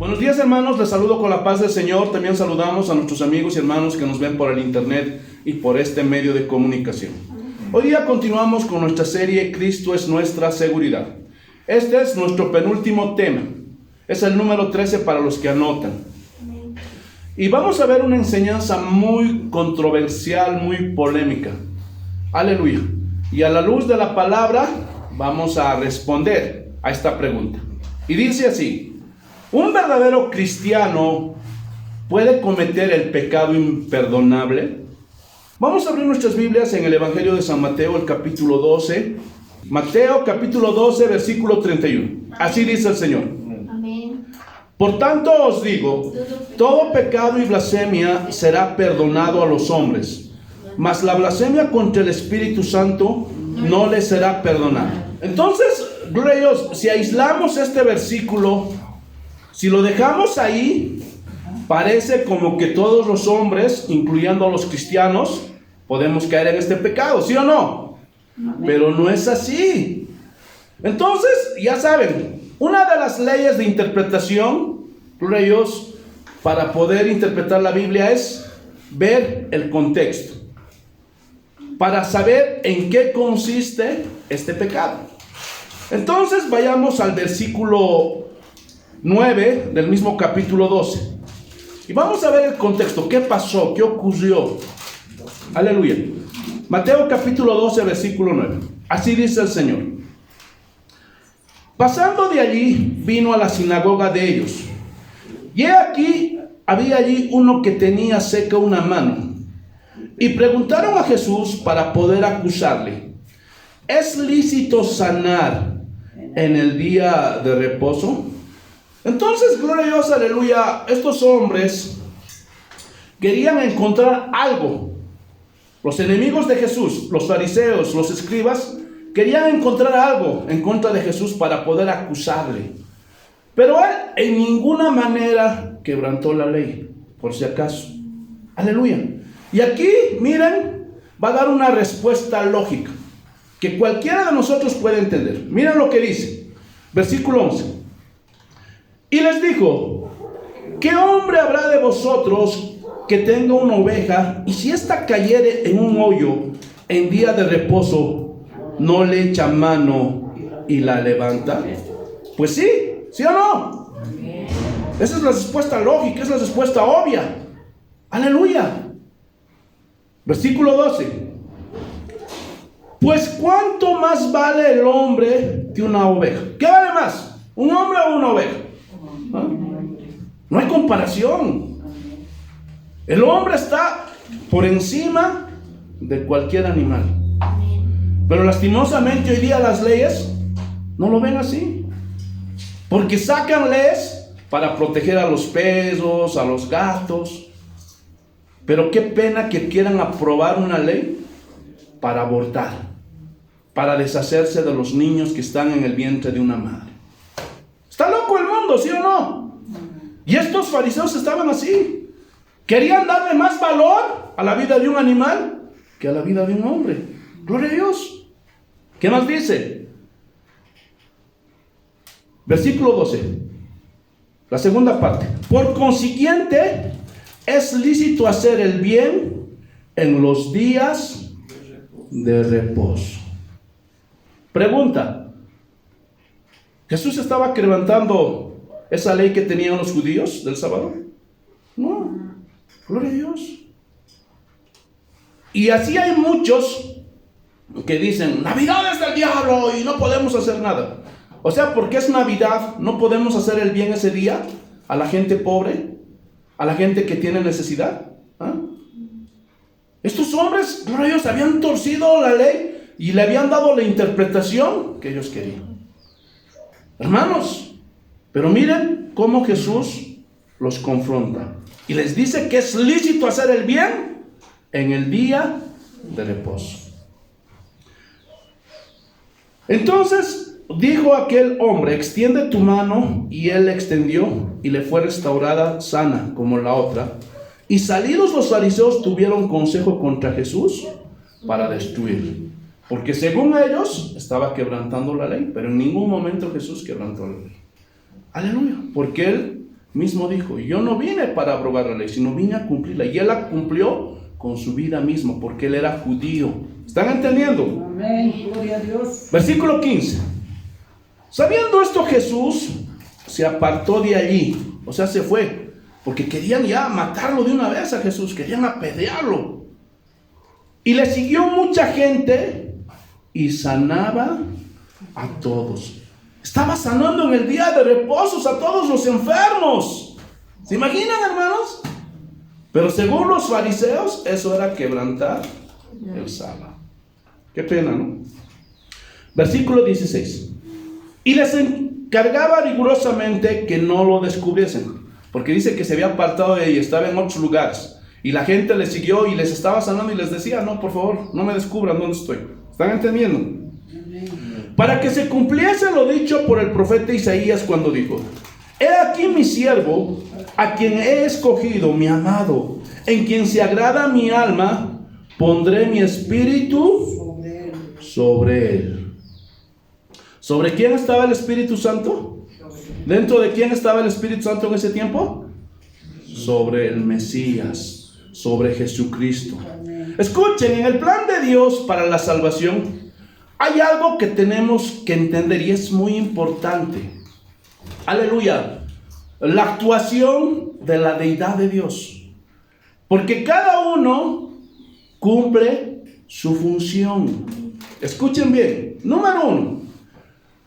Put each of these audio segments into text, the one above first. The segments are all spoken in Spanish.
Buenos días, hermanos, les saludo con la paz del Señor. También saludamos a nuestros amigos y hermanos que nos ven por el internet y por este medio de comunicación. Hoy día continuamos con nuestra serie Cristo es nuestra seguridad. Este es nuestro penúltimo tema. Es el número 13 para los que anotan. Y vamos a ver una enseñanza muy controversial, muy polémica. Aleluya. Y a la luz de la palabra vamos a responder a esta pregunta. Y dice así: ¿un verdadero cristiano puede cometer el pecado imperdonable? Vamos a abrir nuestras Biblias en el Evangelio de San Mateo, el capítulo 12. Mateo, capítulo 12, versículo 31. Así dice el Señor. Amén. Por tanto os digo, todo pecado y blasfemia será perdonado a los hombres, mas la blasfemia contra el Espíritu Santo no le será perdonada. Entonces, gloria a Dios, si aislamos este versículo, si lo dejamos ahí, parece como que todos los hombres, incluyendo a los cristianos, podemos caer en este pecado, ¿sí o no? Pero no es así. Entonces, ya saben, una de las leyes de interpretación, gloria a Dios, para poder interpretar la Biblia es ver el contexto, para saber en qué consiste este pecado. Entonces, vayamos al versículo 9 del mismo capítulo 12. Y vamos a ver el contexto. ¿Qué pasó? ¿Qué ocurrió? Aleluya. Mateo capítulo 12, versículo 9. Así dice el Señor. Pasando de allí, vino a la sinagoga de ellos. Y he aquí, había allí uno que tenía seca una mano. Y preguntaron a Jesús para poder acusarle: ¿es lícito sanar en el día de reposo? Entonces, gloria a Dios, aleluya, estos hombres querían encontrar algo. Los enemigos de Jesús, los fariseos, los escribas, querían encontrar algo en contra de Jesús para poder acusarle. Pero él en ninguna manera quebrantó la ley, por si acaso. Aleluya. Y aquí, miren, va a dar una respuesta lógica que cualquiera de nosotros puede entender. Miren lo que dice, versículo 11. Y les dijo: ¿qué hombre habrá de vosotros que tenga una oveja, y si ésta cayere en un hoyo en día de reposo, no le echa mano y la levanta? Pues sí, ¿sí o no? Esa es la respuesta lógica, esa es la respuesta obvia. Aleluya. Versículo 12. Pues ¿cuánto más vale el hombre que una oveja? ¿Qué vale más? ¿Un hombre o una oveja? ¿Ah? No hay comparación. El hombre está por encima de cualquier animal. Pero lastimosamente hoy día las leyes no lo ven así, porque sacan leyes para proteger a los perros, a los gatos. Pero qué pena que quieran aprobar una ley para abortar, para deshacerse de los niños que están en el vientre de una madre. Está loco el mundo, ¿sí o no? Y estos fariseos estaban así. Querían darle más valor a la vida de un animal que a la vida de un hombre. Gloria a Dios. ¿Qué más dice? Versículo 12. La segunda parte. Por consiguiente, es lícito hacer el bien en los días de reposo. Pregunta: ¿Jesús estaba quebrantando esa ley que tenían los judíos del sábado? No. Gloria a Dios. Y así hay muchos que dicen: Navidad es del diablo y no podemos hacer nada. O sea, porque es Navidad, ¿no podemos hacer el bien ese día a la gente pobre, a la gente que tiene necesidad? ¿Ah? Estos hombres, gloria a Dios, habían torcido la ley y le habían dado la interpretación que ellos querían. Hermanos, pero miren cómo Jesús los confronta y les dice que es lícito hacer el bien en el día de reposo. Entonces dijo aquel hombre: extiende tu mano, y él la extendió, y le fue restaurada sana como la otra. Y salidos los fariseos tuvieron consejo contra Jesús para destruirlo, porque según ellos estaba quebrantando la ley, pero en ningún momento Jesús quebrantó la ley. Aleluya, porque él mismo dijo, yo no vine para abrogar la ley, sino vine a cumplirla. Y él la cumplió con su vida misma, porque él era judío. ¿Están entendiendo? Amén, gloria a Dios. Versículo 15. Sabiendo esto, Jesús se apartó de allí, o sea, se fue, porque querían ya matarlo de una vez a Jesús, querían apedrearlo. Y le siguió mucha gente y sanaba a todos. Estaba sanando en el día de reposos a todos los enfermos. ¿Se imaginan, hermanos? Pero según los fariseos, eso era quebrantar el sábado. Qué pena, ¿no? Versículo 16. Y les encargaba rigurosamente que no lo descubriesen, porque dice que se había apartado de ella, estaba en otros lugares. Y la gente le siguió y les estaba sanando y les decía, no, por favor, no me descubran dónde estoy. ¿Están entendiendo? Para que se cumpliese lo dicho por el profeta Isaías cuando dijo, he aquí mi siervo, a quien he escogido, mi amado, en quien se agrada mi alma, pondré mi espíritu sobre él. ¿Sobre quién estaba el Espíritu Santo? ¿Dentro de quién estaba el Espíritu Santo en ese tiempo? Sobre el Mesías, sobre Jesucristo. Escuchen, en el plan de Dios para la salvación, hay algo que tenemos que entender y es muy importante. Aleluya. La actuación de la deidad de Dios. Porque cada uno cumple su función. Escuchen bien. Número 1.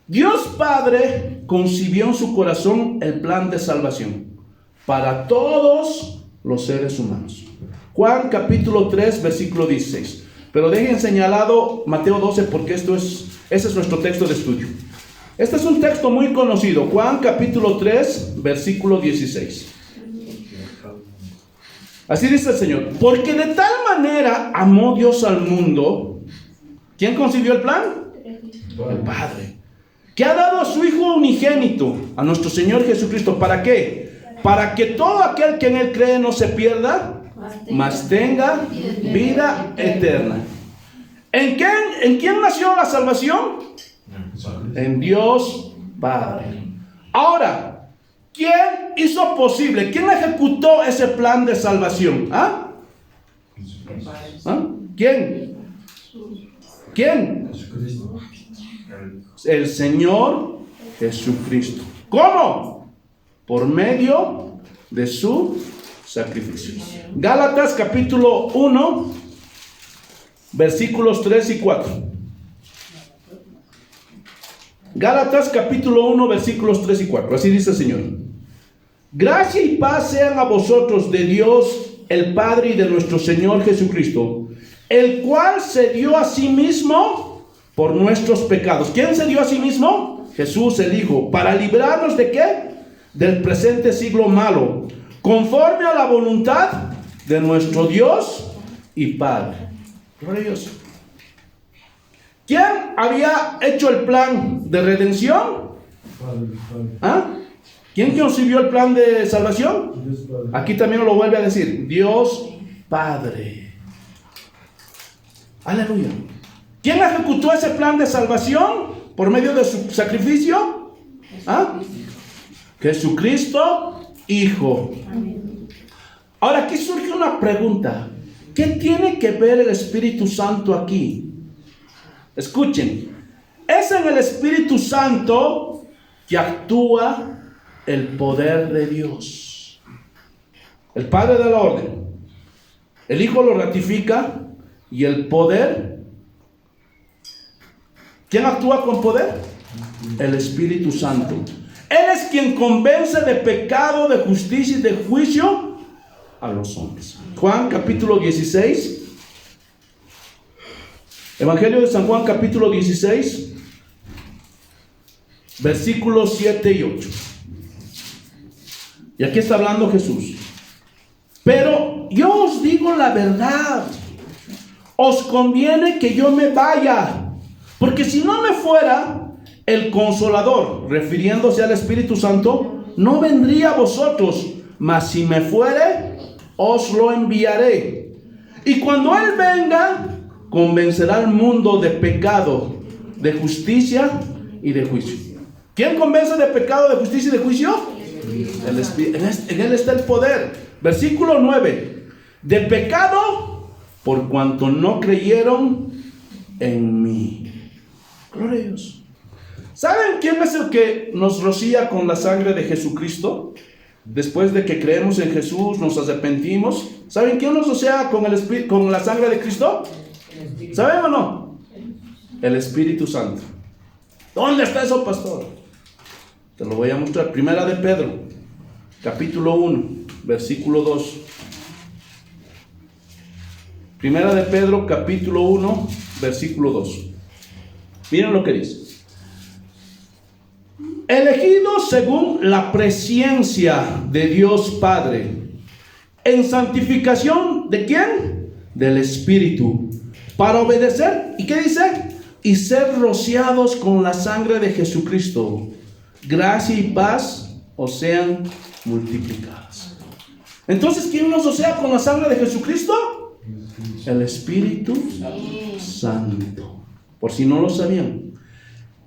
Dios Padre concibió en su corazón el plan de salvación para todos los seres humanos. Juan capítulo 3, versículo 16. Pero dejen señalado Mateo 12 porque ese es nuestro texto de estudio. Este es un texto muy conocido. Juan capítulo 3, versículo 16. Así dice el Señor. Porque de tal manera amó Dios al mundo. ¿Quién concibió el plan? El Padre. Que ha dado a su Hijo unigénito, a nuestro Señor Jesucristo. ¿Para qué? Para que todo aquel que en Él cree no se pierda, mas tenga vida eterna. ¿En quién nació la salvación? En Dios Padre. Ahora, ¿quién hizo posible? ¿Quién ejecutó ese plan de salvación? ¿Ah? ¿Ah? ¿Quién? ¿Quién? El Señor Jesucristo. ¿Cómo? Por medio de su sacrificio. Gálatas capítulo 1, versículos 3 y 4. Gálatas capítulo 1, versículos 3 y 4. Así dice el Señor. Gracia y paz sean a vosotros de Dios el Padre y de nuestro Señor Jesucristo, el cual se dio a sí mismo por nuestros pecados. ¿Quién se dio a sí mismo? Jesús el Hijo. ¿Para librarnos de qué? Del presente siglo malo, conforme a la voluntad de nuestro Dios y Padre. Gloria a Dios. ¿Quién había hecho el plan de redención? ¿Ah? ¿Quién concibió el plan de salvación? Aquí también lo vuelve a decir, Dios Padre. Aleluya. ¿Quién ejecutó ese plan de salvación por medio de su sacrificio? ¿Ah? Jesucristo, Hijo. Ahora aquí surge una pregunta. ¿Qué tiene que ver el Espíritu Santo aquí? Escuchen, es en el Espíritu Santo que actúa el poder de Dios. El Padre da la orden, el Hijo lo ratifica y el poder. ¿Quién actúa con poder? El Espíritu Santo. Él es quien convence de pecado, de justicia y de juicio a los hombres. Juan capítulo 16. Evangelio de San Juan capítulo 16, versículos 7 y 8. Y aquí está hablando Jesús. Pero yo os digo la verdad, os conviene que yo me vaya, porque si no me fuera, el Consolador, refiriéndose al Espíritu Santo, no vendría a vosotros, mas si me fuere, os lo enviaré. Y cuando Él venga, convencerá al mundo de pecado, de justicia y de juicio. ¿Quién convence de pecado, de justicia y de juicio? En Él está el poder. Versículo 9. De pecado, por cuanto no creyeron en mí. Gloria a Dios. ¿Saben quién es el que nos rocía con la sangre de Jesucristo? Después de que creemos en Jesús, nos arrepentimos. ¿Saben quién nos rocía con la sangre de Cristo? ¿Saben o no? El Espíritu Santo. ¿Dónde está eso, pastor? Te lo voy a mostrar. Primera de Pedro, capítulo 1, versículo 2. Primera de Pedro, capítulo 1, versículo 2. Miren lo que dice. Elegidos según la presciencia de Dios Padre, en santificación ¿de quién? Del Espíritu, para obedecer. ¿Y qué dice? Y ser rociados con la sangre de Jesucristo. Gracia y paz os sean multiplicadas. Entonces, ¿quién nos rocea con la sangre de Jesucristo? El Espíritu Santo. Por si no lo sabían.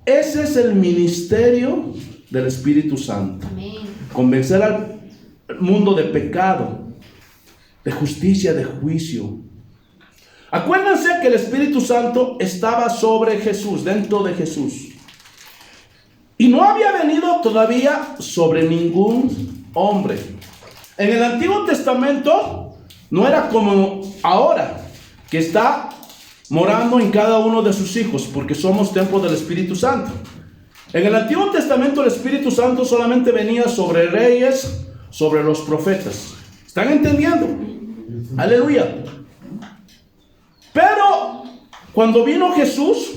Ese es el ministerio del Espíritu Santo. Convencer al mundo de pecado, de justicia, de juicio. Acuérdense que el Espíritu Santo estaba sobre Jesús, dentro de Jesús. Y no había venido todavía sobre ningún hombre. En el Antiguo Testamento no era como ahora, que está morando en cada uno de sus hijos, porque somos templo del Espíritu Santo. En el Antiguo Testamento el Espíritu Santo solamente venía sobre reyes, sobre los profetas. ¿Están entendiendo? Aleluya. Pero cuando vino Jesús,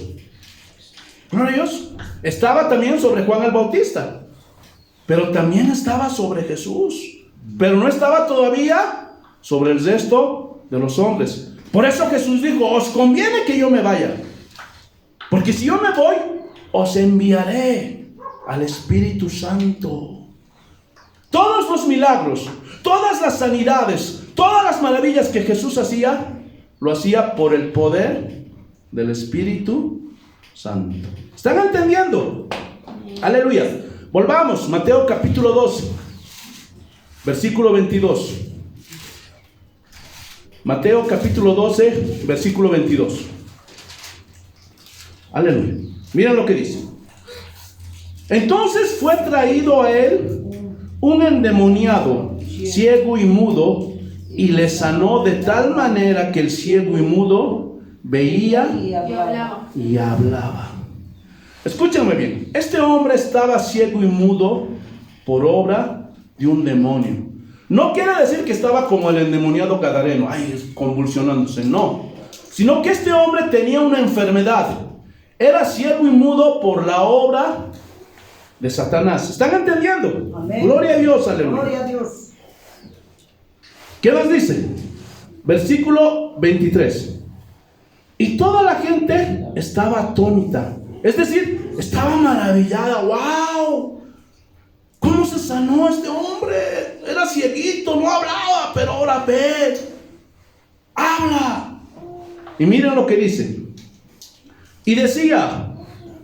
gloria a Dios, estaba también sobre Juan el Bautista, pero también estaba sobre Jesús, pero no estaba todavía sobre el resto de los hombres. Por eso Jesús dijo, os conviene que yo me vaya, porque si yo me voy, os enviaré al Espíritu Santo. Todos los milagros, todas las sanidades, todas las maravillas que Jesús hacía, lo hacía por el poder del Espíritu Santo. ¿Están entendiendo? Aleluya. Volvamos, Mateo capítulo 12, versículo 22. Mateo capítulo 12, versículo 22. Aleluya. Miren lo que dice. Entonces fue traído a él un endemoniado, ciego y mudo, y le sanó de tal manera que el ciego y mudo veía y hablaba. Escúchenme bien. Este hombre estaba ciego y mudo por obra de un demonio. No quiere decir que estaba como el endemoniado gadareno, convulsionándose, no. Sino que este hombre tenía una enfermedad. Era ciego y mudo por la obra de Satanás. ¿Están entendiendo? Amén. Gloria a Dios, aleluya. Gloria a Dios. ¿Qué nos dice? Versículo 23. Y toda la gente estaba atónita. Es decir, estaba maravillada. ¡Wow! ¿Cómo se sanó este hombre? Era cieguito, no hablaba, pero ahora ve. Habla. Y miren lo que dice. Y decía,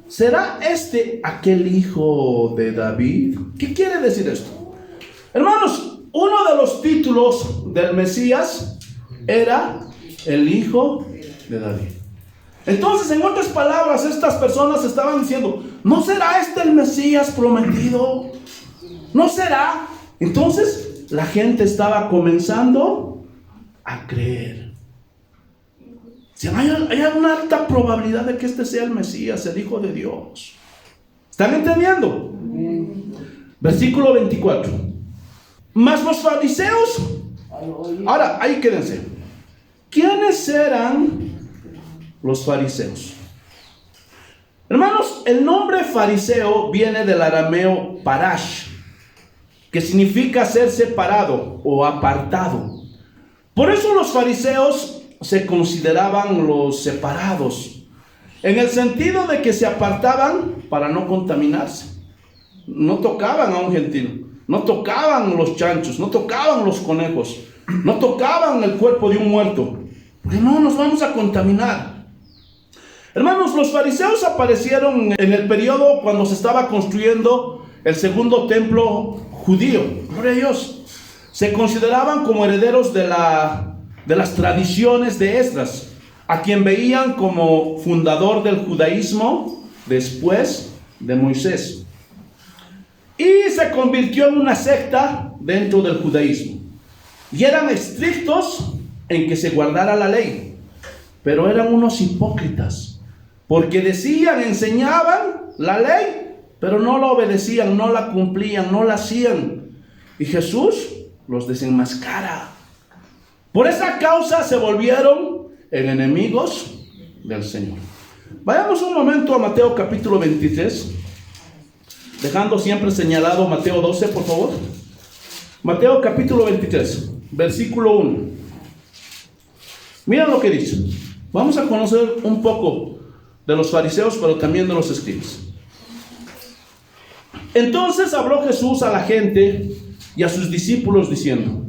¿será este aquel hijo de David? ¿Qué quiere decir esto? Hermanos, uno de los títulos del Mesías era el hijo de David. Entonces, en otras palabras, estas personas estaban diciendo, ¿no será este el Mesías prometido? ¿No será? Entonces la gente estaba comenzando a creer. Si hay una alta probabilidad de que este sea el Mesías, el Hijo de Dios. ¿Están entendiendo? Versículo 24. Mas los fariseos, ahora ahí quédense. ¿Quiénes eran los fariseos? Hermanos, el nombre fariseo viene del arameo parash, que significa ser separado o apartado. Por eso los fariseos se consideraban los separados, en el sentido de que se apartaban para no contaminarse. No tocaban a un gentil, no tocaban los chanchos, no tocaban los conejos, no tocaban el cuerpo de un muerto, porque no nos vamos a contaminar. Hermanos, los fariseos aparecieron en el periodo cuando se estaba construyendo el segundo templo judío. Gloria a Dios. Se consideraban como herederos de las tradiciones de Esdras, a quien veían como fundador del judaísmo después de Moisés. Y se convirtió en una secta dentro del judaísmo. Y eran estrictos en que se guardara la ley, pero eran unos hipócritas, porque decían, enseñaban la ley, pero no la obedecían, no la cumplían, no la hacían. Y Jesús los desenmascara. Por esa causa se volvieron en enemigos del Señor. Vayamos un momento a Mateo capítulo 23, dejando siempre señalado Mateo 12, por favor. Mateo capítulo 23, versículo 1. Mira lo que dice. Vamos a conocer un poco de los fariseos, pero también de los escribas. Entonces habló Jesús a la gente y a sus discípulos diciendo: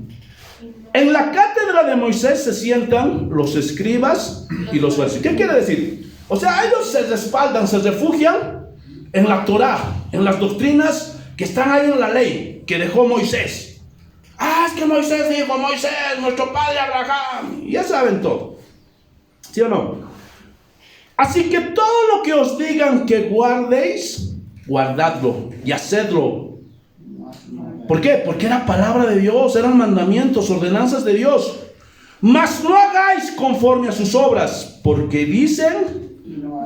en la cátedra de Moisés se sientan los escribas y los fariseos. ¿Qué quiere decir? O sea, ellos se respaldan, se refugian en la Torá, en las doctrinas que están ahí en la ley que dejó Moisés. Es que Moisés dijo, Moisés, nuestro padre Abraham. Ya saben todo. ¿Sí o no? Así que todo lo que os digan que guardéis, guardadlo y hacedlo. ¿Por qué? Porque era palabra de Dios, eran mandamientos, ordenanzas de Dios. Mas no hagáis conforme a sus obras, porque dicen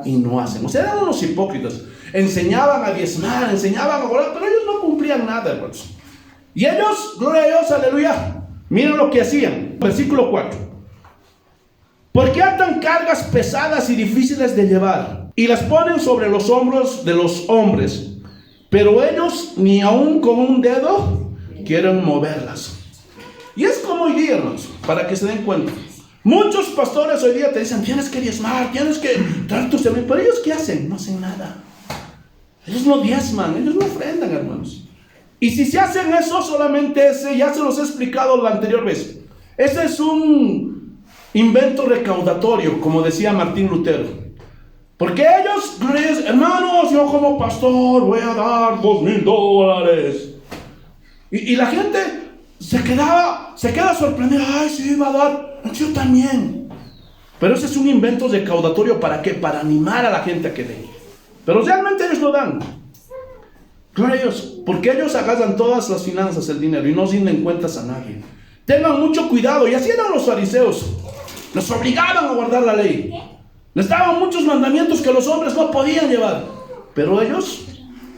y no hacen. O sea, eran unos hipócritas. Enseñaban a diezmar, enseñaban a orar, pero ellos no cumplían nada, hermanos. Y ellos, gloria a Dios, aleluya, miren lo que hacían. Versículo 4. Porque atan cargas pesadas y difíciles de llevar, y las ponen sobre los hombros de los hombres, pero ellos ni aun con un dedo quieren moverlas. Y es como hoy día, hermanos, para que se den cuenta. Muchos pastores hoy día te dicen, tienes que diezmar, tienes que dar tu semilla. Pero ellos, ¿qué hacen? No hacen nada. Ellos no diezman, ellos no ofrendan, hermanos. Y si se hacen eso, solamente ese, ya se los he explicado la anterior vez. Ese es un invento recaudatorio, como decía Martín Lutero. Porque ellos, hermanos, yo como pastor voy a dar $2,000. Y la gente se queda sorprendida. Ay, sí, va a dar. Yo también. Pero ese es un invento recaudatorio. ¿Para qué? Para animar a la gente a que dé. Pero realmente ellos lo dan. Gloria a Dios. Porque ellos agarran todas las finanzas, el dinero, y no rinden cuentas a nadie. Tengan mucho cuidado. Y así eran los fariseos. Los obligaban a guardar la ley. Les daban muchos mandamientos que los hombres no podían llevar. Pero ellos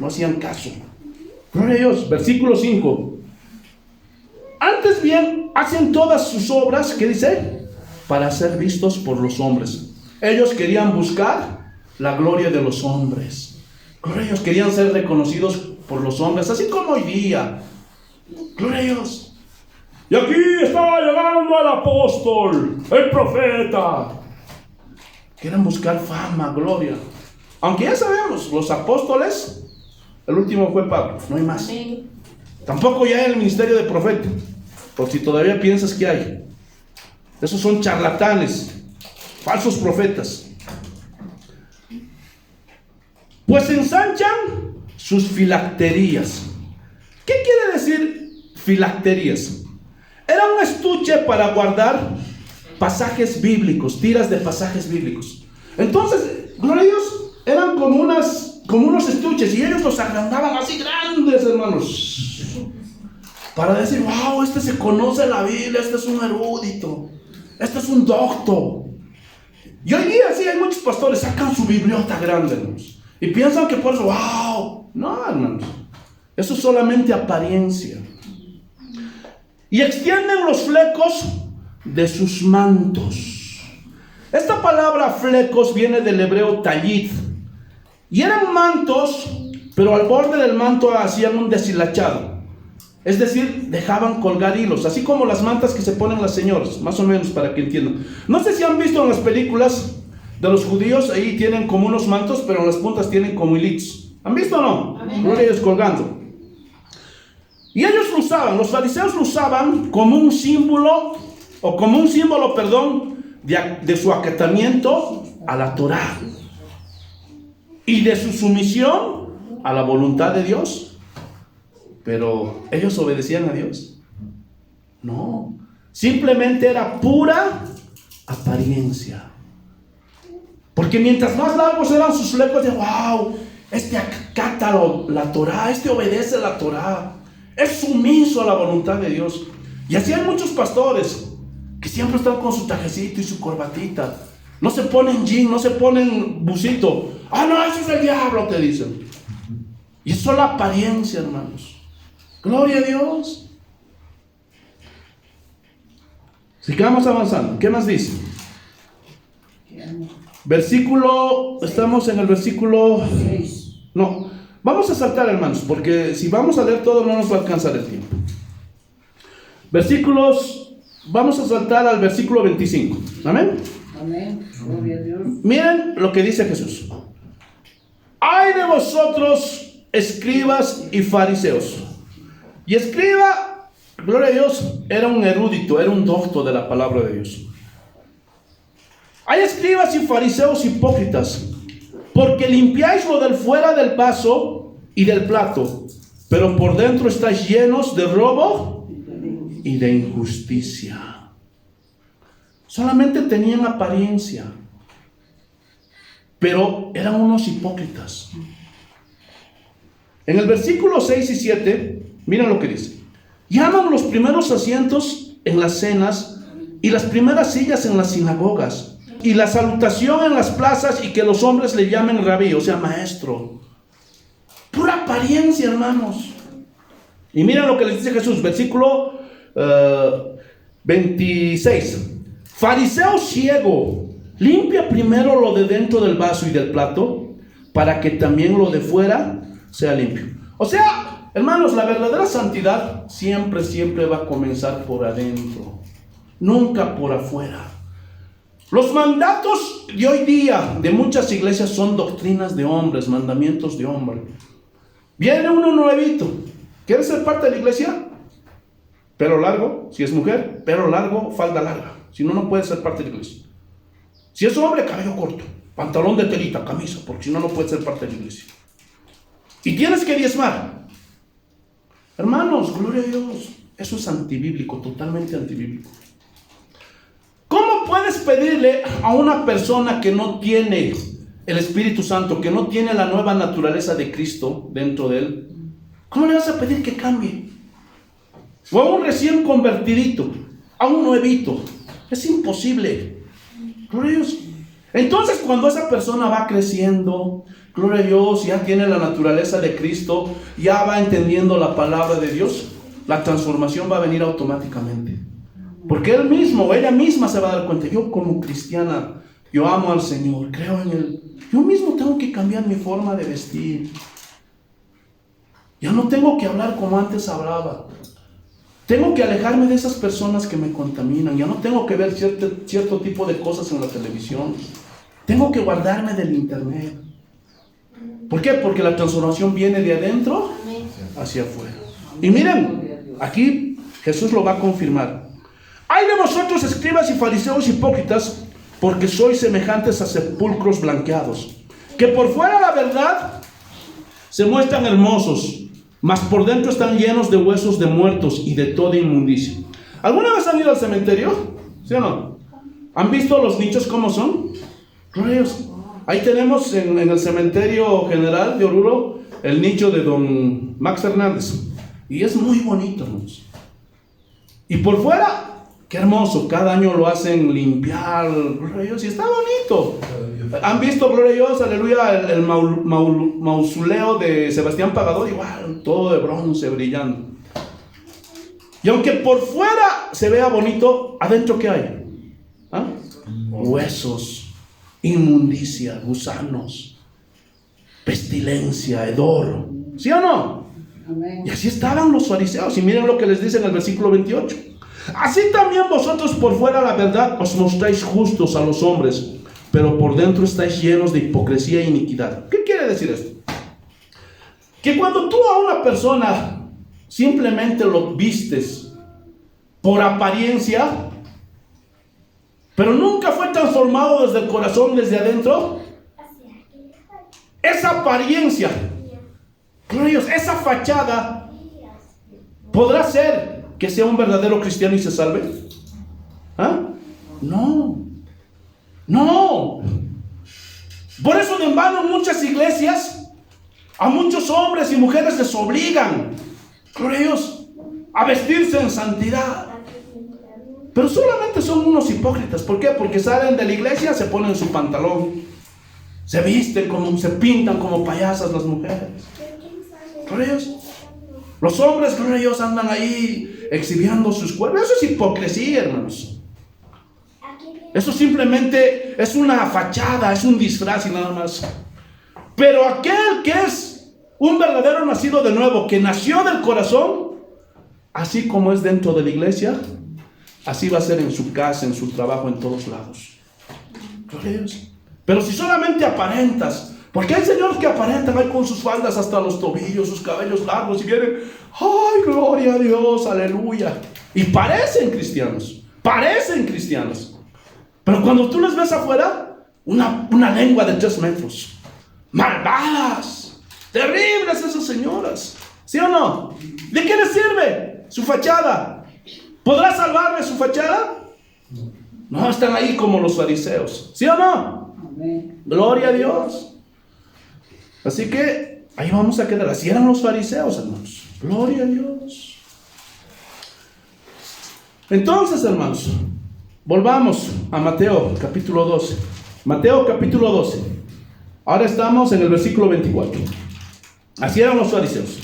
no hacían caso. Gloria a Dios. Versículo 5. Antes bien, hacen todas sus obras, ¿qué dice? Para ser vistos por los hombres. Ellos querían buscar la gloria de los hombres. Gloria a Dios. Querían ser reconocidos por los hombres, así como hoy día. Gloria a Dios. Y aquí está llegando el apóstol, el profeta. Quieren buscar fama, gloria. Aunque ya sabemos, los apóstoles, el último fue Pablo, no hay más. Sí. Tampoco ya hay el ministerio de profeta, por si todavía piensas que hay. Esos son charlatanes, falsos profetas. Pues ensanchan sus filacterías. ¿Qué quiere decir filacterías? Era un estuche para guardar pasajes bíblicos, tiras de pasajes bíblicos. Entonces, gloria a Dios, eran como unos estuches, y ellos los agrandaban así grandes, hermanos, para decir, wow, este se conoce la Biblia, este es un erudito, este es un doctor. Y hoy día sí hay muchos pastores, sacan su bibliota grande, hermanos, y piensan que por eso, wow. No, hermanos, eso es solamente apariencia. Y extienden los flecos de sus mantos. Esta palabra flecos viene del hebreo tallit, y eran mantos, pero al borde del manto hacían un deshilachado, es decir, dejaban colgar hilos, así como las mantas que se ponen las señoras, más o menos, para que entiendan. No sé si han visto en las películas de los judíos, ahí tienen como unos mantos, pero en las puntas tienen como hilitos. ¿Han visto o no? Ellos colgando. Y ellos lo usaban, los fariseos lo usaban como un símbolo, de su acatamiento a la Torá y de su sumisión a la voluntad de Dios. Pero ¿ellos obedecían a Dios? No. Simplemente era pura apariencia. Porque mientras más largos eran sus flecos, de wow, este acata la Torah, este obedece la Torah, es sumiso a la voluntad de Dios. Y así hay muchos pastores que siempre están con su trajecito y su corbatita. No se ponen jean, no se ponen busito. Ah, no, ese es el diablo, te dicen. Y es solo apariencia, hermanos. Gloria a Dios. Sigamos avanzando. ¿Qué más dice? Estamos en el versículo 6. No, vamos a saltar, hermanos, porque si vamos a leer todo no nos va a alcanzar el tiempo. Vamos a saltar al versículo 25. Amén. Amén. Gloria a Dios. Miren lo que dice Jesús. Ay de vosotros, escribas y fariseos. Y escriba, gloria a Dios, era un erudito, era un doctor de la palabra de Dios. Hay escribas y fariseos hipócritas, porque limpiáis lo del fuera del vaso y del plato, pero por dentro estáis llenos de robo y de injusticia. Solamente tenían apariencia, pero eran unos hipócritas. En el versículo 6 y 7, miren lo que dice. Llaman los primeros asientos en las cenas y las primeras sillas en las sinagogas, y la salutación en las plazas, y que los hombres le llamen rabí, o sea, maestro. Pura apariencia, hermanos. Y miren lo que les dice Jesús, versículo 26. Fariseo ciego, limpia primero lo de dentro del vaso y del plato, para que también lo de fuera sea limpio. O sea, hermanos, la verdadera santidad siempre va a comenzar por adentro, nunca por afuera. Los mandatos de hoy día de muchas iglesias son doctrinas de hombres, mandamientos de hombres. Viene uno nuevito, ¿quiere ser parte de la iglesia? Pelo largo, si es mujer, pelo largo, falda larga. Si no, no puede ser parte de la iglesia. Si es hombre, cabello corto, pantalón de telita, camisa, porque si no, no puede ser parte de la iglesia. Y tienes que diezmar. Hermanos, gloria a Dios, eso es antibíblico, totalmente antibíblico. ¿Cómo puedes pedirle a una persona que no tiene el Espíritu Santo, que no tiene la nueva naturaleza de Cristo dentro de él? ¿Cómo le vas a pedir que cambie? O a un recién convertidito, a un nuevito. Es imposible. Gloria a Dios. Entonces, cuando esa persona va creciendo, gloria a Dios, ya tiene la naturaleza de Cristo, ya va entendiendo la palabra de Dios, la transformación va a venir automáticamente. Porque él mismo o ella misma se va a dar cuenta, yo como cristiana, yo amo al Señor, creo en Él. Yo mismo tengo que cambiar mi forma de vestir. Ya no tengo que hablar como antes hablaba. Tengo que alejarme de esas personas que me contaminan. Ya no tengo que ver cierto tipo de cosas en la televisión. Tengo que guardarme del internet. ¿Por qué? Porque la transformación viene de adentro hacia afuera. Y miren, aquí Jesús lo va a confirmar. Ay de vosotros, escribas y fariseos hipócritas, porque sois semejantes a sepulcros blanqueados, que por fuera, la verdad, se muestran hermosos, mas por dentro están llenos de huesos de muertos y de toda inmundicia. ¿Alguna vez han ido al cementerio? ¿Sí o no? ¿Han visto los nichos cómo son? Gloriosos. Ahí tenemos en el cementerio general de Oruro el nicho de don Max Fernández. Y es muy bonito, hermanos. Y por fuera, qué hermoso, cada año lo hacen limpiar, gloria a Dios, y está bonito. ¿Han visto, gloria a Dios, aleluya, el mausoleo de Sebastián Pagador? Igual, todo de bronce, brillando. Y aunque por fuera se vea bonito, ¿adentro qué hay? ¿Ah? Huesos, inmundicia, gusanos, pestilencia, hedor. ¿Sí o no? Amén. Y así estaban los fariseos, y miren lo que les dice en el versículo 28. Así también vosotros por fuera, la verdad, os mostráis justos a los hombres, pero por dentro estáis llenos de hipocresía e iniquidad. ¿Qué quiere decir esto? Que cuando tú a una persona simplemente lo vistes por apariencia, pero nunca fue transformado desde el corazón, desde adentro, esa apariencia, esa fachada, ¿Podrá ser que sea un verdadero cristiano y se salve? ¿Ah? No. No. Por eso en vano muchas iglesias, a muchos hombres y mujeres les obligan, gloria a Dios, a vestirse en santidad. Pero solamente son unos hipócritas. ¿Por qué? Porque salen de la iglesia, se ponen su pantalón, se visten se pintan como payasas las mujeres. Gloria a Dios. Los hombres, gloria a Dios, andan ahí exhibiendo sus cuerpos. Eso es hipocresía, hermanos. Eso simplemente es una fachada, es un disfraz y nada más. Pero aquel que es un verdadero nacido de nuevo, que nació del corazón, así como es dentro de la iglesia, así va a ser en su casa, en su trabajo, en todos lados. Gloria a Dios. Pero si solamente aparentas, porque hay señores que aparentan ahí con sus faldas hasta los tobillos, sus cabellos largos, y vienen, ¡ay, gloria a Dios, aleluya! Y parecen cristianos. Pero cuando tú les ves afuera, una lengua de 3 metros. Malvadas, terribles esas señoras. ¿Sí o no? ¿De qué les sirve su fachada? ¿Podrá salvarle su fachada? No, están ahí como los fariseos. ¿Sí o no? Amén. Gloria a Dios. Así que ahí vamos a quedar. Así eran los fariseos, hermanos. Gloria a Dios. Entonces, hermanos, volvamos a Mateo capítulo 12. Mateo capítulo 12. Ahora estamos en el versículo 24. Así eran los fariseos.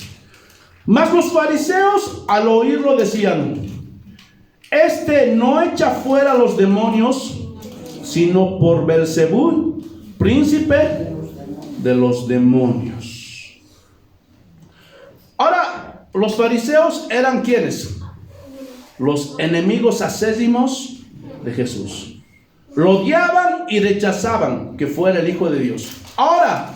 Mas los fariseos al oírlo decían: este no echa fuera a los demonios, sino por Belzebú, príncipe de los demonios. Ahora, los fariseos eran ¿quiénes? Los enemigos acésimos de Jesús. Lo odiaban y rechazaban que fuera el Hijo de Dios. Ahora,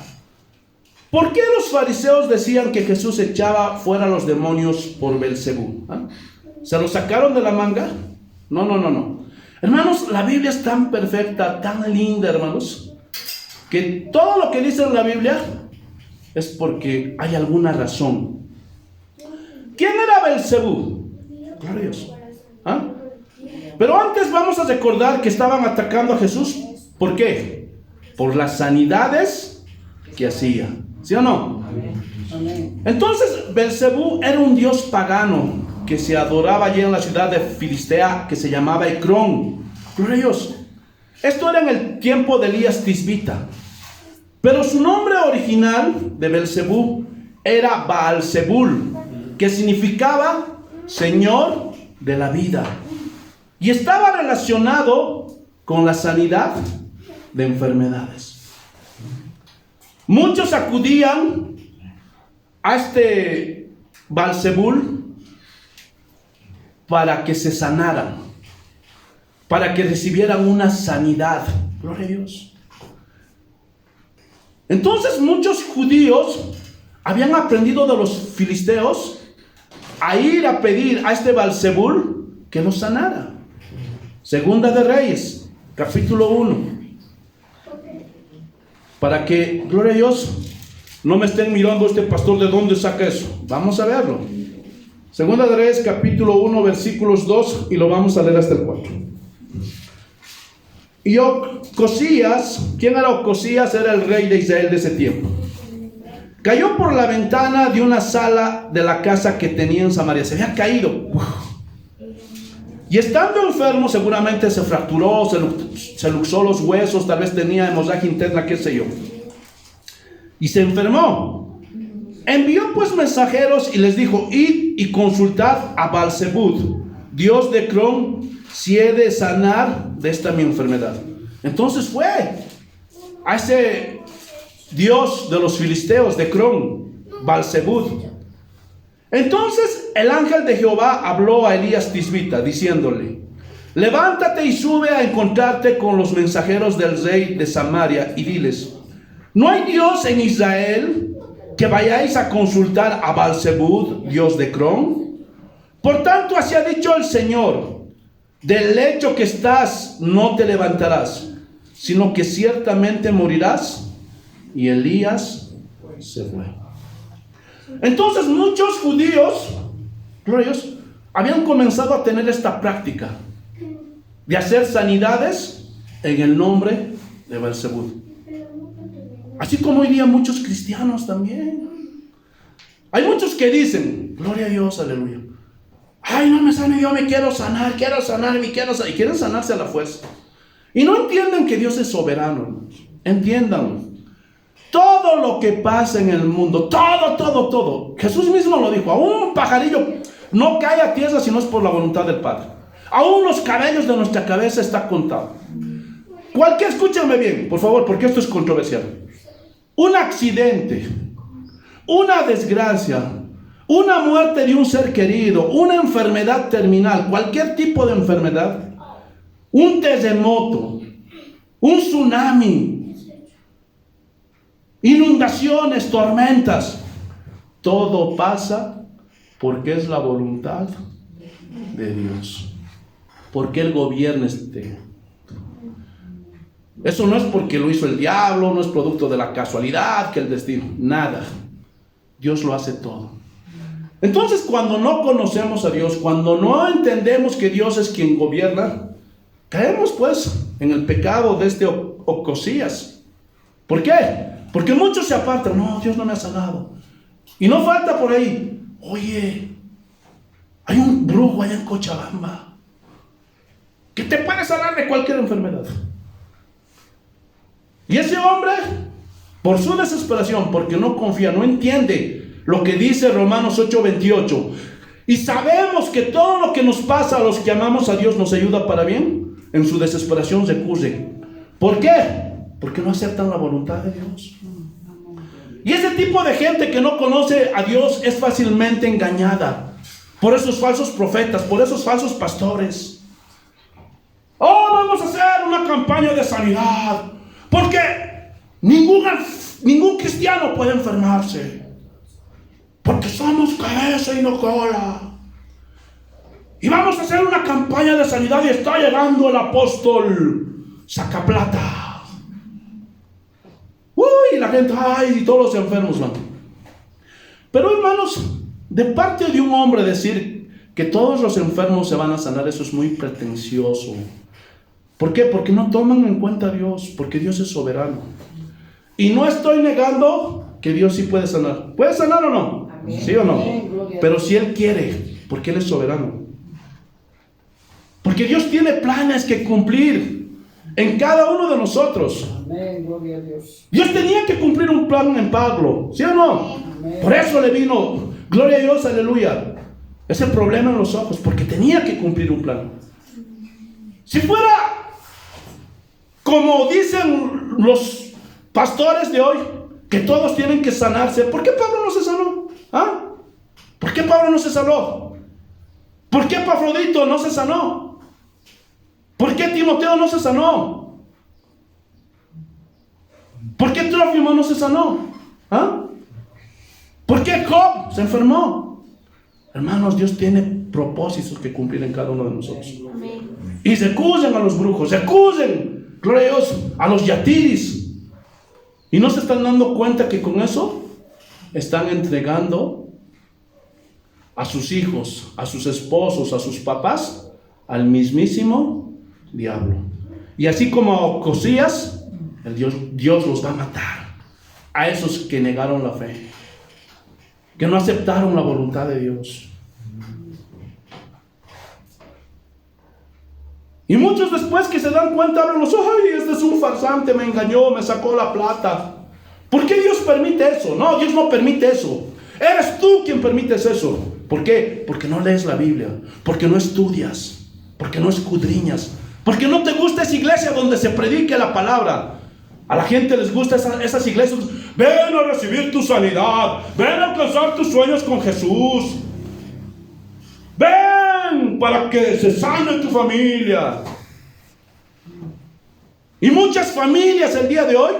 ¿por qué los fariseos decían que Jesús echaba fuera a los demonios por Belzebú? ¿Ah? ¿Se lo sacaron de la manga? No. Hermanos, la Biblia es tan perfecta, tan linda, hermanos, que todo lo que dice en la Biblia es porque hay alguna razón. ¿Quién era Belzebú? Gloria a Dios. ¿Ah? Pero antes vamos a recordar que estaban atacando a Jesús. ¿Por qué? Por las sanidades que hacía. ¿Sí o no? Amén. Entonces, Belzebú era un dios pagano que se adoraba allí en la ciudad de Filistea, que se llamaba Ecrón. Gloria a Dios. Esto era en el tiempo de Elías Tisbita. Pero su nombre original de Belzebú era Baal-Zebul, que significaba Señor de la vida. Y estaba relacionado con la sanidad de enfermedades. Muchos acudían a este Baal-Zebul para que se sanaran, para que recibieran una sanidad. Gloria a Dios. Entonces muchos judíos habían aprendido de los filisteos a ir a pedir a este Baal-Zebul que los sanara. Segunda de Reyes, capítulo 1. Para que, gloria a Dios, no me estén mirando este pastor de dónde saca eso. Vamos a verlo. Segunda de Reyes, capítulo 1, versículos 2, y lo vamos a leer hasta el 4. Y Ocosías, ¿quién era Ocosías? Era el rey de Israel de ese tiempo. Cayó por la ventana de una sala de la casa que tenía en Samaria. Se había caído. Y estando enfermo, seguramente se fracturó, se luxó los huesos, tal vez tenía hemorragia interna, qué sé yo. Y se enfermó. Envió pues mensajeros y les dijo: id y consultad a Baal-Zebub, dios de Ecrón, si he de sanar de esta mi enfermedad. Entonces fue a ese dios de los filisteos de Ecrón, Baal-Zebub. Entonces el ángel de Jehová habló a Elías Tisbita, diciéndole: levántate y sube a encontrarte con los mensajeros del rey de Samaria y diles: ¿no hay Dios en Israel que vayáis a consultar a Baal-Zebub, dios de Ecrón? Por tanto, así ha dicho el Señor: del lecho que estás no te levantarás, sino que ciertamente morirás. Y Elías se fue. Entonces muchos judíos gloria a Dios, habían comenzado a tener esta práctica de hacer sanidades en el nombre de Belzebú. Así como hoy día muchos cristianos también. Hay muchos que dicen, gloria a Dios, aleluya. Ay, no me sane, yo me quiero sanar, y quieren sanarse a la fuerza. Y no entienden que Dios es soberano. Entiendan. Todo lo que pasa en el mundo, todo. Jesús mismo lo dijo, aún un pajarillo no cae a tierra si no es por la voluntad del Padre. Aún los cabellos de nuestra cabeza está contado. Escúchame bien, por favor, porque esto es controversial. Un accidente, una desgracia, una muerte de un ser querido, una enfermedad terminal, cualquier tipo de enfermedad, un terremoto, un tsunami, inundaciones, tormentas, todo pasa porque es la voluntad de Dios, porque Él gobierna Eso no es porque lo hizo el diablo, no es producto de la casualidad, que el destino, nada. Dios lo hace todo. Entonces, cuando no conocemos a Dios, cuando no entendemos que Dios es quien gobierna, caemos pues en el pecado de este Ocosías. ¿Por qué? Porque muchos se apartan. No, Dios no me ha sanado. Y no falta por ahí, oye, hay un brujo allá en Cochabamba que te puede sanar de cualquier enfermedad. Y ese hombre, por su desesperación, porque no confía, no entiende lo que dice Romanos 8:28. Y sabemos que todo lo que nos pasa a los que amamos a Dios nos ayuda para bien. En su desesperación recurre. ¿Por qué? Porque no aceptan la voluntad de Dios. Y ese tipo de gente que no conoce a Dios es fácilmente engañada por esos falsos profetas, por esos falsos pastores. Oh, vamos a hacer una campaña de sanidad, porque ningún cristiano puede enfermarse, porque somos cabeza y no cola. Y vamos a hacer una campaña de sanidad y está llegando el apóstol Sacaplata. Uy, la gente, ay, y todos los enfermos van. Pero hermanos, de parte de un hombre decir que todos los enfermos se van a sanar, eso es muy pretencioso. ¿Por qué? Porque no toman en cuenta a Dios, porque Dios es soberano. Y no estoy negando que Dios sí puede sanar. ¿Puede sanar o no? Amén. ¿Sí o no? Pero si Él quiere, porque Él es soberano. Porque Dios tiene planes que cumplir en cada uno de nosotros. Amén, gloria a Dios. Dios tenía que cumplir un plan en Pablo, ¿sí o no? Amén. Por eso le vino, gloria a Dios, aleluya, ese problema en los ojos, porque tenía que cumplir un plan. Si fuera como dicen los pastores de hoy, que todos tienen que sanarse, ¿por qué Pablo no se sanó? ¿Ah? ¿Por qué Pablo no se sanó? ¿Por qué Epafrodito no se sanó? ¿Por qué Timoteo no se sanó? ¿Por qué Trófimo no se sanó? ¿Ah? ¿Por qué Job se enfermó? Hermanos, Dios tiene propósitos que cumplir en cada uno de nosotros. Amén. Y recusen a los brujos, recusen, gloria a Dios, a los yatiris. Y no se están dando cuenta que con eso están entregando a sus hijos, a sus esposos, a sus papás, al mismísimo diablo. Y así como a Ocosías, Dios los va a matar. A esos que negaron la fe, que no aceptaron la voluntad de Dios. Y muchos después que se dan cuenta abren los ojos, ay, este es un farsante, me engañó, me sacó la plata. ¿Por qué Dios permite eso? No, Dios no permite eso. Eres tú quien permites eso. ¿Por qué? Porque no lees la Biblia, porque no estudias, porque no escudriñas, porque no te gusta esa iglesia donde se predique la palabra. A la gente les gusta esas iglesias. Ven a recibir tu sanidad, ven a alcanzar tus sueños con Jesús, ven para que se sane tu familia. Y muchas familias el día de hoy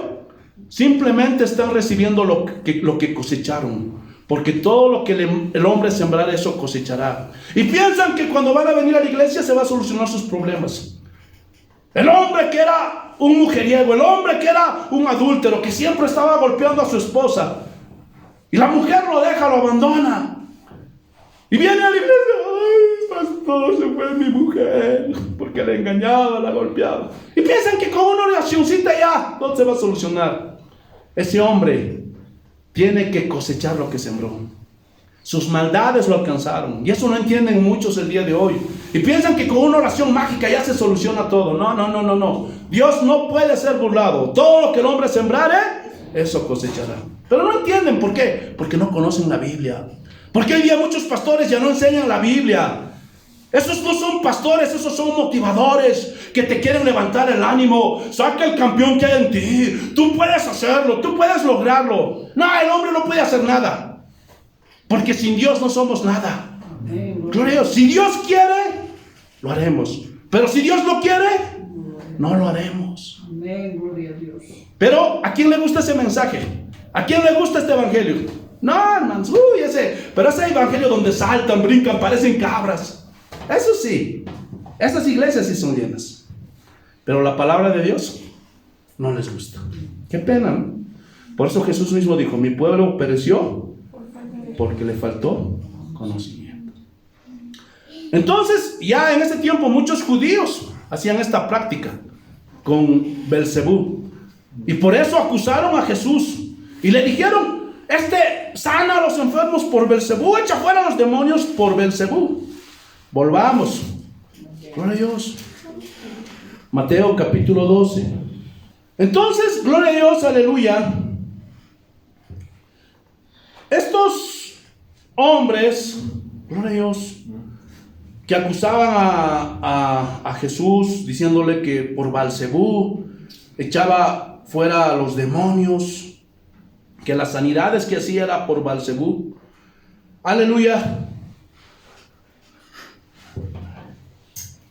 simplemente están recibiendo lo que cosecharon, porque todo lo que el hombre sembrará, eso cosechará. Y piensan que cuando van a venir a la iglesia se va a solucionar sus problemas. El hombre que era un mujeriego, el hombre que era un adúltero, que siempre estaba golpeando a su esposa, y la mujer lo deja, lo abandona. Y viene a la iglesia, ay, pastor, se fue mi mujer, porque la engañaba, la golpeaba. Y piensan que con una oracióncita ya todo se va a solucionar. Ese hombre tiene que cosechar lo que sembró. Sus maldades lo alcanzaron. Y eso no entienden muchos el día de hoy. Y piensan que con una oración mágica ya se soluciona todo. No. Dios no puede ser burlado. Todo lo que el hombre sembrare, eso cosechará. Pero no entienden por qué. Porque no conocen la Biblia. Porque hoy día muchos pastores ya no enseñan la Biblia. Esos no son pastores, esos son motivadores que te quieren levantar el ánimo. Saca el campeón que hay en ti. Tú puedes hacerlo, tú puedes lograrlo. No, el hombre no puede hacer nada. Porque sin Dios no somos nada. Gloria a Dios. Si Dios quiere, lo haremos. Pero si Dios no quiere, no lo haremos. Amén, gloria a Dios. Pero ¿a quién le gusta ese mensaje? ¿A quién le gusta este evangelio? No, hermanos, pero ese evangelio donde saltan, brincan, parecen cabras. Eso sí, estas iglesias sí son llenas. Pero la palabra de Dios no les gusta. Qué pena, ¿no? Por eso Jesús mismo dijo, mi pueblo pereció porque le faltó conocimiento. Entonces, ya en ese tiempo muchos judíos hacían esta práctica con Belcebú. Y por eso acusaron a Jesús. Y le dijeron, sana a los enfermos por Belcebú, echa fuera a los demonios por Belcebú. Volvamos. Gloria a Dios. Mateo capítulo 12. Entonces, gloria a Dios, aleluya. Estos hombres, gloria a Dios, que acusaban a Jesús diciéndole que por Belcebú echaba fuera a los demonios, que las sanidades que hacía era por Belcebú. Aleluya.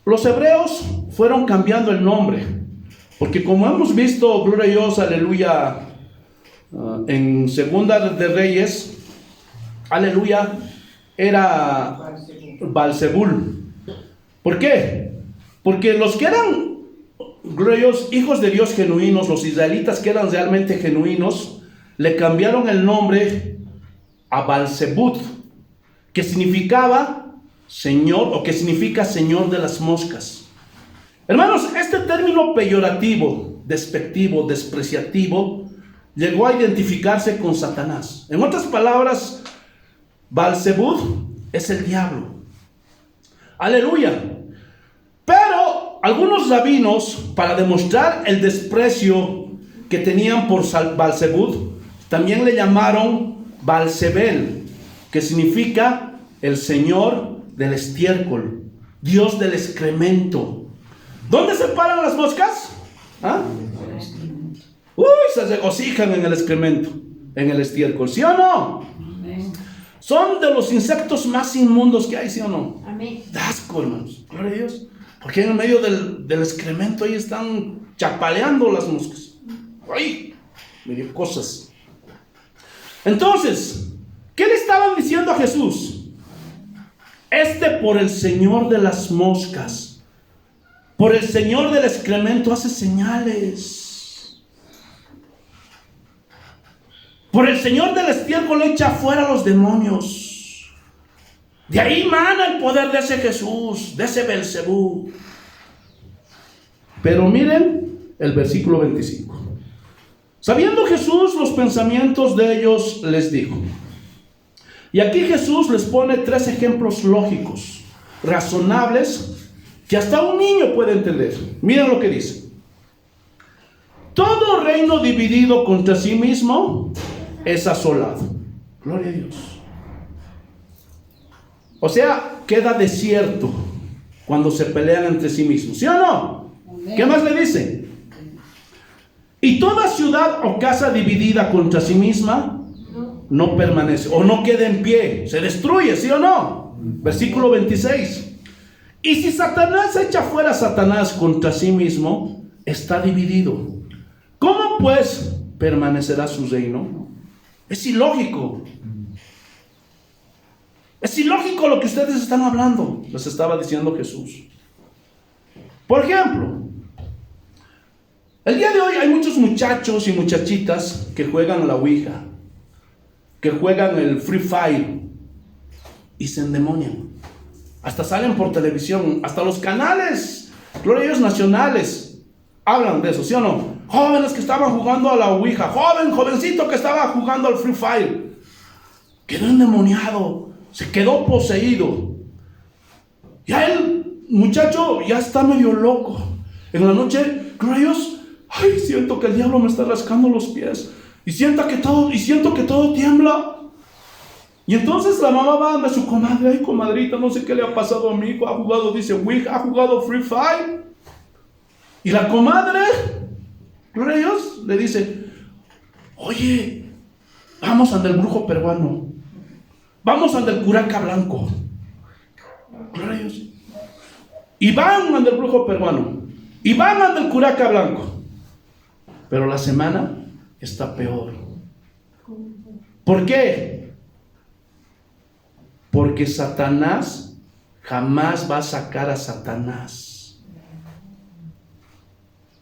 Los hebreos fueron cambiando el nombre, porque como hemos visto, gloria a Dios, aleluya, en Segunda de Reyes, aleluya, era Belzebul. ¿Por qué? Porque los que eran, gloria a Dios, hijos de Dios genuinos, los israelitas que eran realmente genuinos, le cambiaron el nombre a Belzebut, que significaba Señor, o que significa Señor de las moscas. Hermanos, este término peyorativo, despectivo, despreciativo, llegó a identificarse con Satanás. En otras palabras, Belzebut es el diablo. Aleluya. Pero algunos rabinos, para demostrar el desprecio que tenían por Belzebut, también le llamaron Belzebel, que significa el Señor del estiércol, Dios del excremento. ¿Dónde se paran las moscas? ¿Ah? Se regocijan en el excremento, en el estiércol, ¿sí o no? Amén. Son de los insectos más inmundos que hay, ¿sí o no? Amén. Da asco, hermanos, gloria a Dios, porque en medio del excremento ahí están chapaleando las moscas. ¡Ay! Medio cosas. Entonces, ¿qué le estaban diciendo a Jesús? Por el Señor de las moscas, por el Señor del excremento hace señales. Por el Señor del estiércol echa fuera a los demonios. De ahí mana el poder de ese Jesús, de ese Belzebú. Pero miren el versículo 25. Sabiendo Jesús los pensamientos de ellos, les dijo. Y aquí Jesús les pone 3 ejemplos lógicos, razonables, que hasta un niño puede entender. Miren lo que dice. Todo reino dividido contra sí mismo es asolado. Gloria a Dios. O sea, queda desierto cuando se pelean entre sí mismos. ¿Sí o no? ¿Qué más le dice? Y toda ciudad o casa dividida contra sí misma no permanece, o no queda en pie, se destruye, ¿sí o no? Versículo 26. Y si Satanás echa fuera a Satanás contra sí mismo, está dividido. ¿Cómo pues permanecerá su reino? Es ilógico. Es ilógico lo que ustedes están hablando, les estaba diciendo Jesús. Por ejemplo, el día de hoy hay muchos muchachos y muchachitas que juegan a la Ouija, que juegan el Free Fire. y se endemonian. Hasta salen por televisión, hasta los canales, gloria a Dios, nacionales, hablan de eso, ¿sí o no? Jóvenes que estaban jugando a la Ouija, jovencito que estaba jugando al Free Fire, quedó endemoniado, se quedó poseído. Ya el muchacho ya está medio loco. En la noche, gloria a Dios, ay, siento que el diablo me está rascando los pies. Y siento que todo tiembla. Y entonces la mamá va a su comadre, ay, comadrita, no sé qué le ha pasado a mi hijo, ha jugado, dice, Ouija, ha jugado Free Fire. Y la comadre, gloria a Dios, le dice, oye, vamos ante el brujo peruano, vamos ante el curaca blanco. Gloria a Dios. Y van ante el brujo peruano, y van ante el curaca blanco. Pero la semana está peor. ¿Por qué? Porque Satanás jamás va a sacar a Satanás.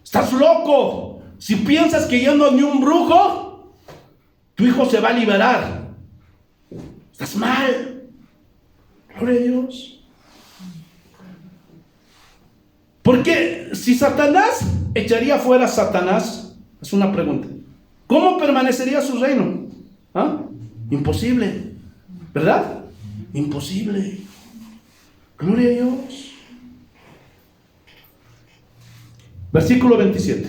Estás loco. Si piensas que yendo a ni un brujo, tu hijo se va a liberar. Estás mal. Gloria a Dios. Porque si Satanás echaría fuera a Satanás, es una pregunta, ¿cómo permanecería su reino? ¿Ah? Imposible, ¿verdad? Imposible. Gloria a Dios. Versículo 27.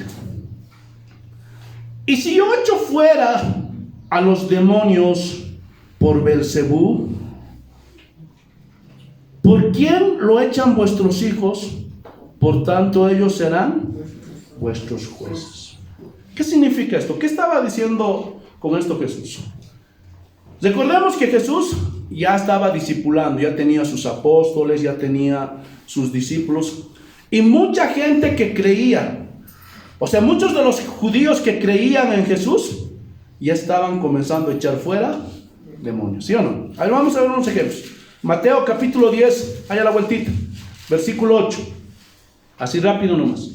Y si yo echo fuera a los demonios por Belzebú, ¿por quién lo echan vuestros hijos? Por tanto ellos serán vuestros jueces. ¿Qué significa esto? ¿Qué estaba diciendo con esto Jesús? Recordemos que Jesús ya estaba discipulando, ya tenía sus apóstoles, ya tenía sus discípulos, y mucha gente que creía, o sea, muchos de los judíos que creían en Jesús, ya estaban comenzando a echar fuera demonios, ¿sí o no? Ahí vamos a ver unos ejemplos. Mateo capítulo 10, allá la vueltita, versículo 8, así rápido nomás.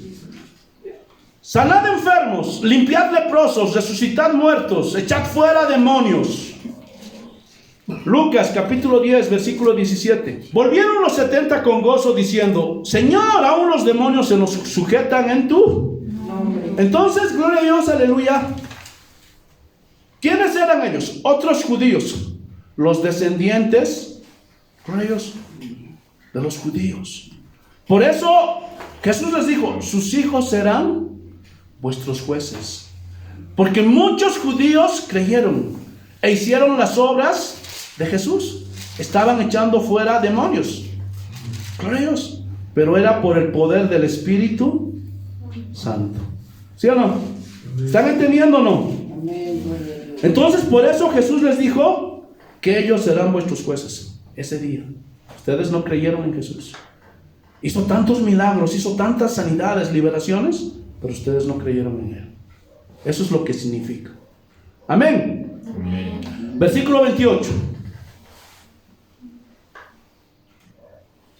Sanad enfermos, limpiad leprosos, resucitad muertos, echad fuera demonios. Lucas capítulo 10 versículo 17. Volvieron los 70 con gozo diciendo, Señor, aún los demonios se nos sujetan en tu nombre. Entonces, gloria a Dios, aleluya. ¿Quiénes eran ellos? Otros judíos, los descendientes, gloria a Dios, de los judíos. Por eso Jesús les dijo, sus hijos serán vuestros jueces. Porque muchos judíos creyeron e hicieron las obras de Jesús. Estaban echando fuera demonios. Gloria a Dios. Pero era por el poder del Espíritu Santo. ¿Sí o no? ¿Están entendiendo o no? Entonces por eso Jesús les dijo que ellos serán vuestros jueces ese día. Ustedes no creyeron en Jesús. Hizo tantos milagros, hizo tantas sanidades, liberaciones, pero ustedes no creyeron en Él. Eso es lo que significa. Amén. Amén. Versículo 28.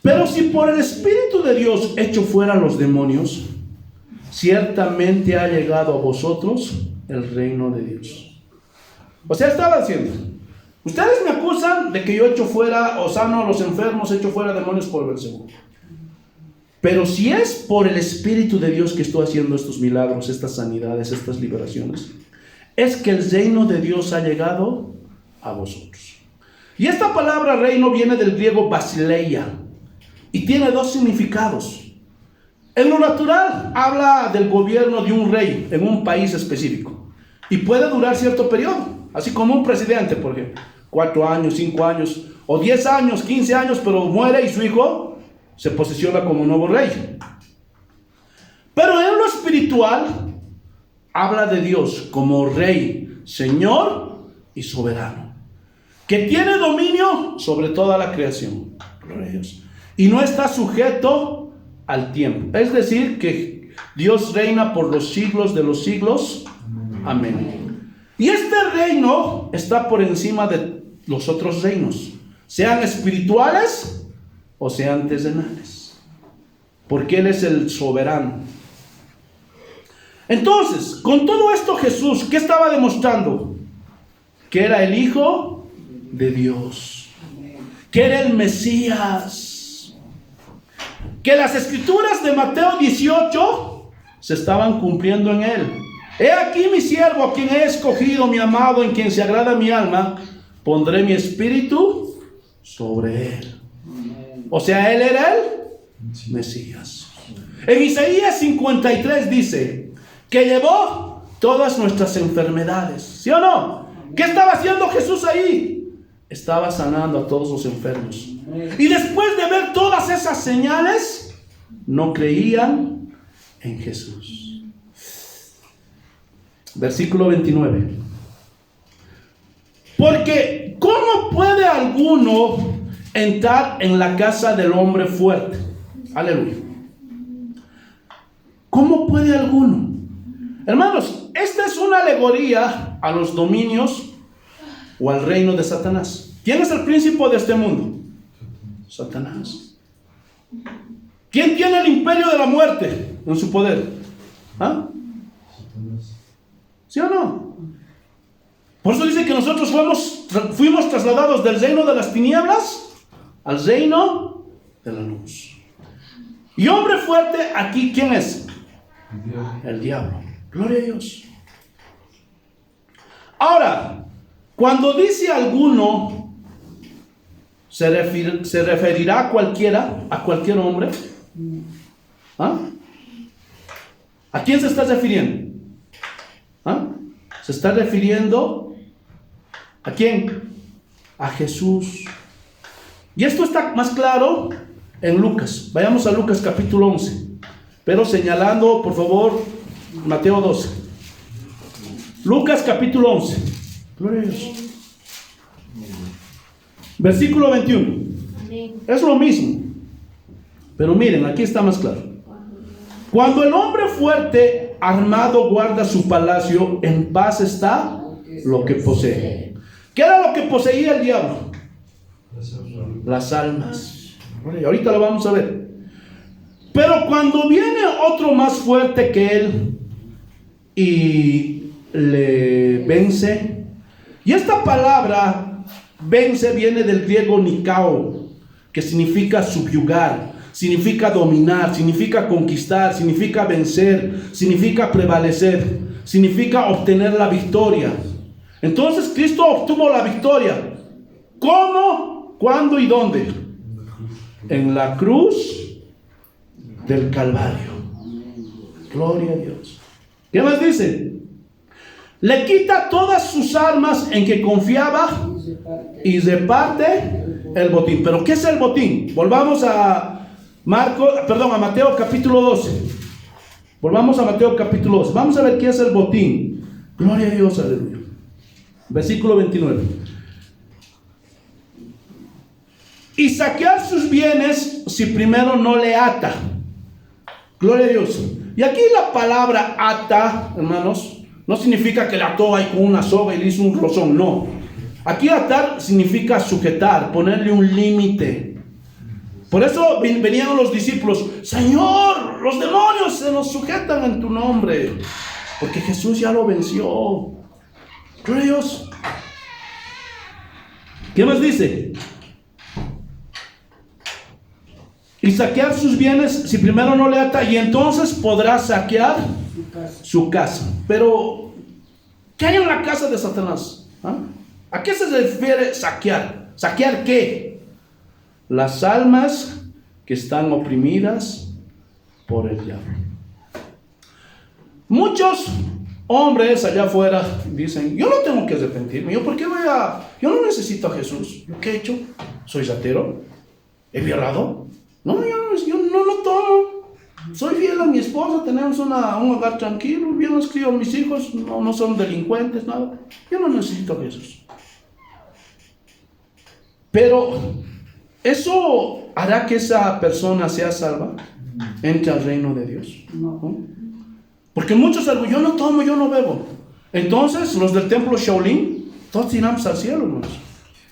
Pero si por el Espíritu de Dios echo fuera los demonios, ciertamente ha llegado a vosotros el reino de Dios. O sea, estaba diciendo, ustedes me acusan de que yo echo fuera, o sano a los enfermos, echo fuera demonios por Belzebú. Pero si es por el Espíritu de Dios que estoy haciendo estos milagros, estas sanidades, estas liberaciones, es que el reino de Dios ha llegado a vosotros. Y esta palabra reino viene del griego basileia y tiene dos significados. En lo natural habla del gobierno de un rey en un país específico y puede durar cierto periodo, así como un presidente, por ejemplo, 4 años, 5 años o 10 años, 15 años, pero muere y su hijo se posiciona como nuevo rey. Pero en lo espiritual habla de Dios como rey, señor y soberano, que tiene dominio sobre toda la creación. Gloria a Dios. Y no está sujeto al tiempo. Es decir, que Dios reina por los siglos de los siglos. Amén. Y este reino está por encima de los otros reinos, sean espirituales o sean terrenales, porque Él es el soberano. Entonces, con todo esto Jesús, ¿qué estaba demostrando? Que era el Hijo de Dios, que era el Mesías, que las escrituras de Mateo 18 se estaban cumpliendo en él. He aquí mi siervo, a quien he escogido, mi amado, en quien se agrada mi alma, pondré mi espíritu sobre él. O sea, él era el Mesías. En Isaías 53 dice que llevó todas nuestras enfermedades. ¿Sí o no? ¿Qué estaba haciendo Jesús ahí? Estaba sanando a todos los enfermos. Y después de ver todas esas señales, no creían en Jesús. Versículo 29. Porque ¿cómo puede alguno entrar en la casa del hombre fuerte? Aleluya. ¿Cómo puede alguno? Hermanos, esta es una alegoría a los dominios o al reino de Satanás. ¿Quién es el príncipe de este mundo? Satanás. ¿Quién tiene el imperio de la muerte en su poder? ¿Ah? ¿Sí o no? Por eso dice que nosotros fuimos trasladados del reino de las tinieblas al reino de la luz. Y hombre fuerte, aquí, ¿quién es? El diablo. Gloria a Dios. Ahora, cuando dice alguno, ¿se referirá a cualquiera, a cualquier hombre? ¿Ah? ¿A quién se está refiriendo? ¿Ah? Se está refiriendo ¿a quién? A Jesús. Y esto está más claro en Lucas. Vayamos a Lucas capítulo 11, pero señalando, por favor, Mateo 12. Lucas capítulo 11. Gloria a Dios. Versículo 21. Es lo mismo, pero miren, aquí está más claro. Cuando el hombre fuerte armado guarda su palacio, en paz está lo que posee. ¿Qué era lo que poseía el diablo? Las almas. Ahorita lo vamos a ver. Pero cuando viene otro más fuerte que él y le vence, y esta palabra vence viene del griego nikao, que significa subyugar, significa dominar, significa conquistar, significa vencer, significa prevalecer, significa obtener la victoria. Entonces Cristo obtuvo la victoria. ¿Cómo? ¿Cuándo y dónde? En la cruz del Calvario. Gloria a Dios. ¿Qué más dice? Le quita todas sus armas en que confiaba y reparte el botín. ¿Pero qué es el botín? Volvamos a Mateo capítulo 12. Volvamos a Mateo capítulo 12. Vamos a ver qué es el botín. Gloria a Dios, aleluya. Versículo 29. Y saquear sus bienes si primero no le ata. Gloria a Dios. Y aquí la palabra ata, hermanos, no significa que le ató ahí con una soga y le hizo un rozón, no. Aquí atar significa sujetar, ponerle un límite. Por eso venían los discípulos: Señor, los demonios se nos sujetan en tu nombre, porque Jesús ya lo venció. Gloria a Dios. ¿Qué más dice? Y saquear sus bienes si primero no le ata, y entonces podrá saquear su casa. Pero ¿qué hay en la casa de Satanás? ¿Ah? ¿A qué se refiere saquear? ¿Saquear qué? Las almas que están oprimidas por el diablo. Muchos hombres allá afuera dicen: yo no tengo que arrepentirme. ¿Yo no necesito a Jesús? ¿Yo qué he hecho? ¿Soy ratero? ¿He violado? No, yo no tomo. Soy fiel a mi esposa, tenemos un hogar tranquilo, bien los crío a mis hijos, no son delincuentes, nada. Yo no necesito a Jesús. Pero ¿eso hará que esa persona sea salva? ¿Entre al reino de Dios? No. Porque muchos algo: yo no tomo, yo no bebo. Entonces los del templo Shaolin, todos irán al cielo, hermanos.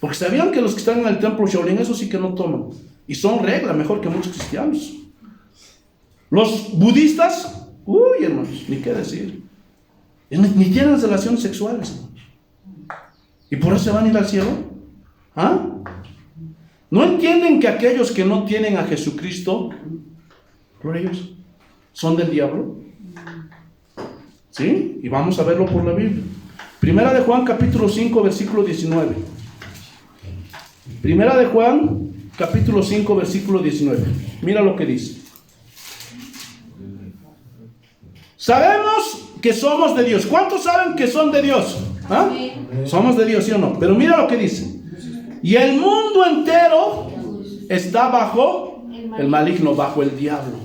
Porque sabían que los que están en el templo Shaolin, esos sí que no toman. Y son regla mejor que muchos cristianos. Los budistas, hermanos, ni qué decir. Ni tienen relaciones sexuales, hermanos. ¿Y por eso se van a ir al cielo? ¿Ah? ¿No entienden que aquellos que no tienen a Jesucristo, gloria a Dios, son del diablo? ¿Sí? Y vamos a verlo por la Biblia. Primera de Juan capítulo 5 versículo 19. Primera de Juan capítulo 5 versículo 19. Mira lo que dice. Sabemos que somos de Dios. ¿Cuántos saben que son de Dios? ¿Ah? Somos de Dios, ¿sí o no? Pero mira lo que dice. Y el mundo entero está bajo el maligno, bajo el diablo.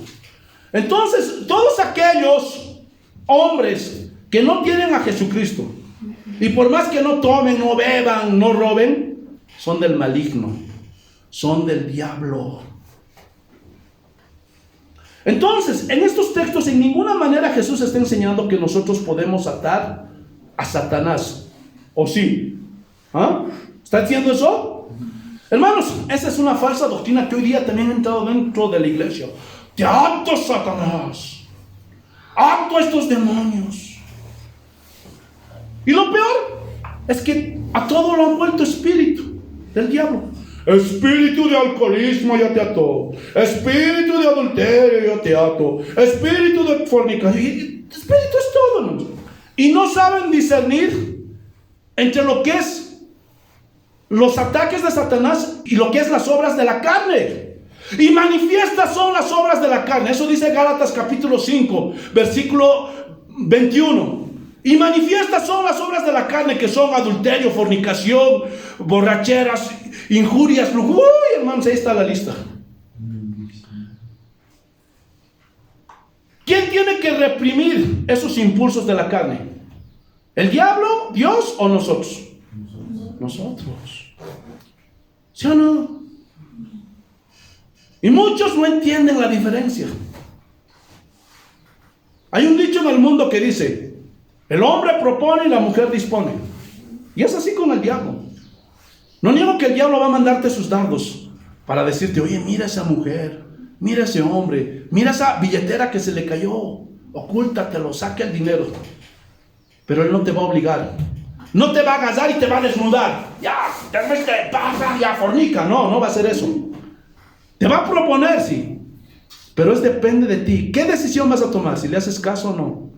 Entonces, todos aquellos hombres que no tienen a Jesucristo, y por más que no tomen, no beban, no roben, son del maligno, son del diablo. Entonces, en estos textos, en ninguna manera Jesús está enseñando que nosotros podemos atar a Satanás. ¿O sí? ¿Ah? ¿Está diciendo eso? Hermanos, esa es una falsa doctrina que hoy día también ha entrado dentro de la iglesia. Te ato, Satanás. Ato a estos demonios. Y lo peor es que a todo lo han vuelto espíritu del diablo. Espíritu de alcoholismo, ya te ató. Espíritu de adulterio, ya te ato. Espíritu de fornicación. Espíritu es todo, hermanos. Y no saben discernir entre lo que es los ataques de Satanás y lo que es las obras de la carne. Y manifiestas son las obras de la carne. Eso dice Gálatas capítulo 5, versículo 21. Y manifiestas son las obras de la carne, que son adulterio, fornicación, borracheras, injurias, lujuria. Uy, hermanos, ahí está la lista. ¿Quién tiene que reprimir esos impulsos de la carne? ¿El diablo, Dios o nosotros? Nosotros. ¿Sí o no? Y muchos no entienden la diferencia. Hay un dicho en el mundo que dice: el hombre propone y la mujer dispone. Y es así con el diablo. No niego que el diablo va a mandarte sus dardos para decirte: oye, mira esa mujer, mira ese hombre, mira esa billetera que se le cayó, ocúltatelo, saque el dinero. Pero él no te va a obligar. No te va a agarrar y te va a desnudar. Ya, ya fornica. No, no va a hacer eso. Te va a proponer, sí. Pero depende de ti. ¿Qué decisión vas a tomar? Si le haces caso o no.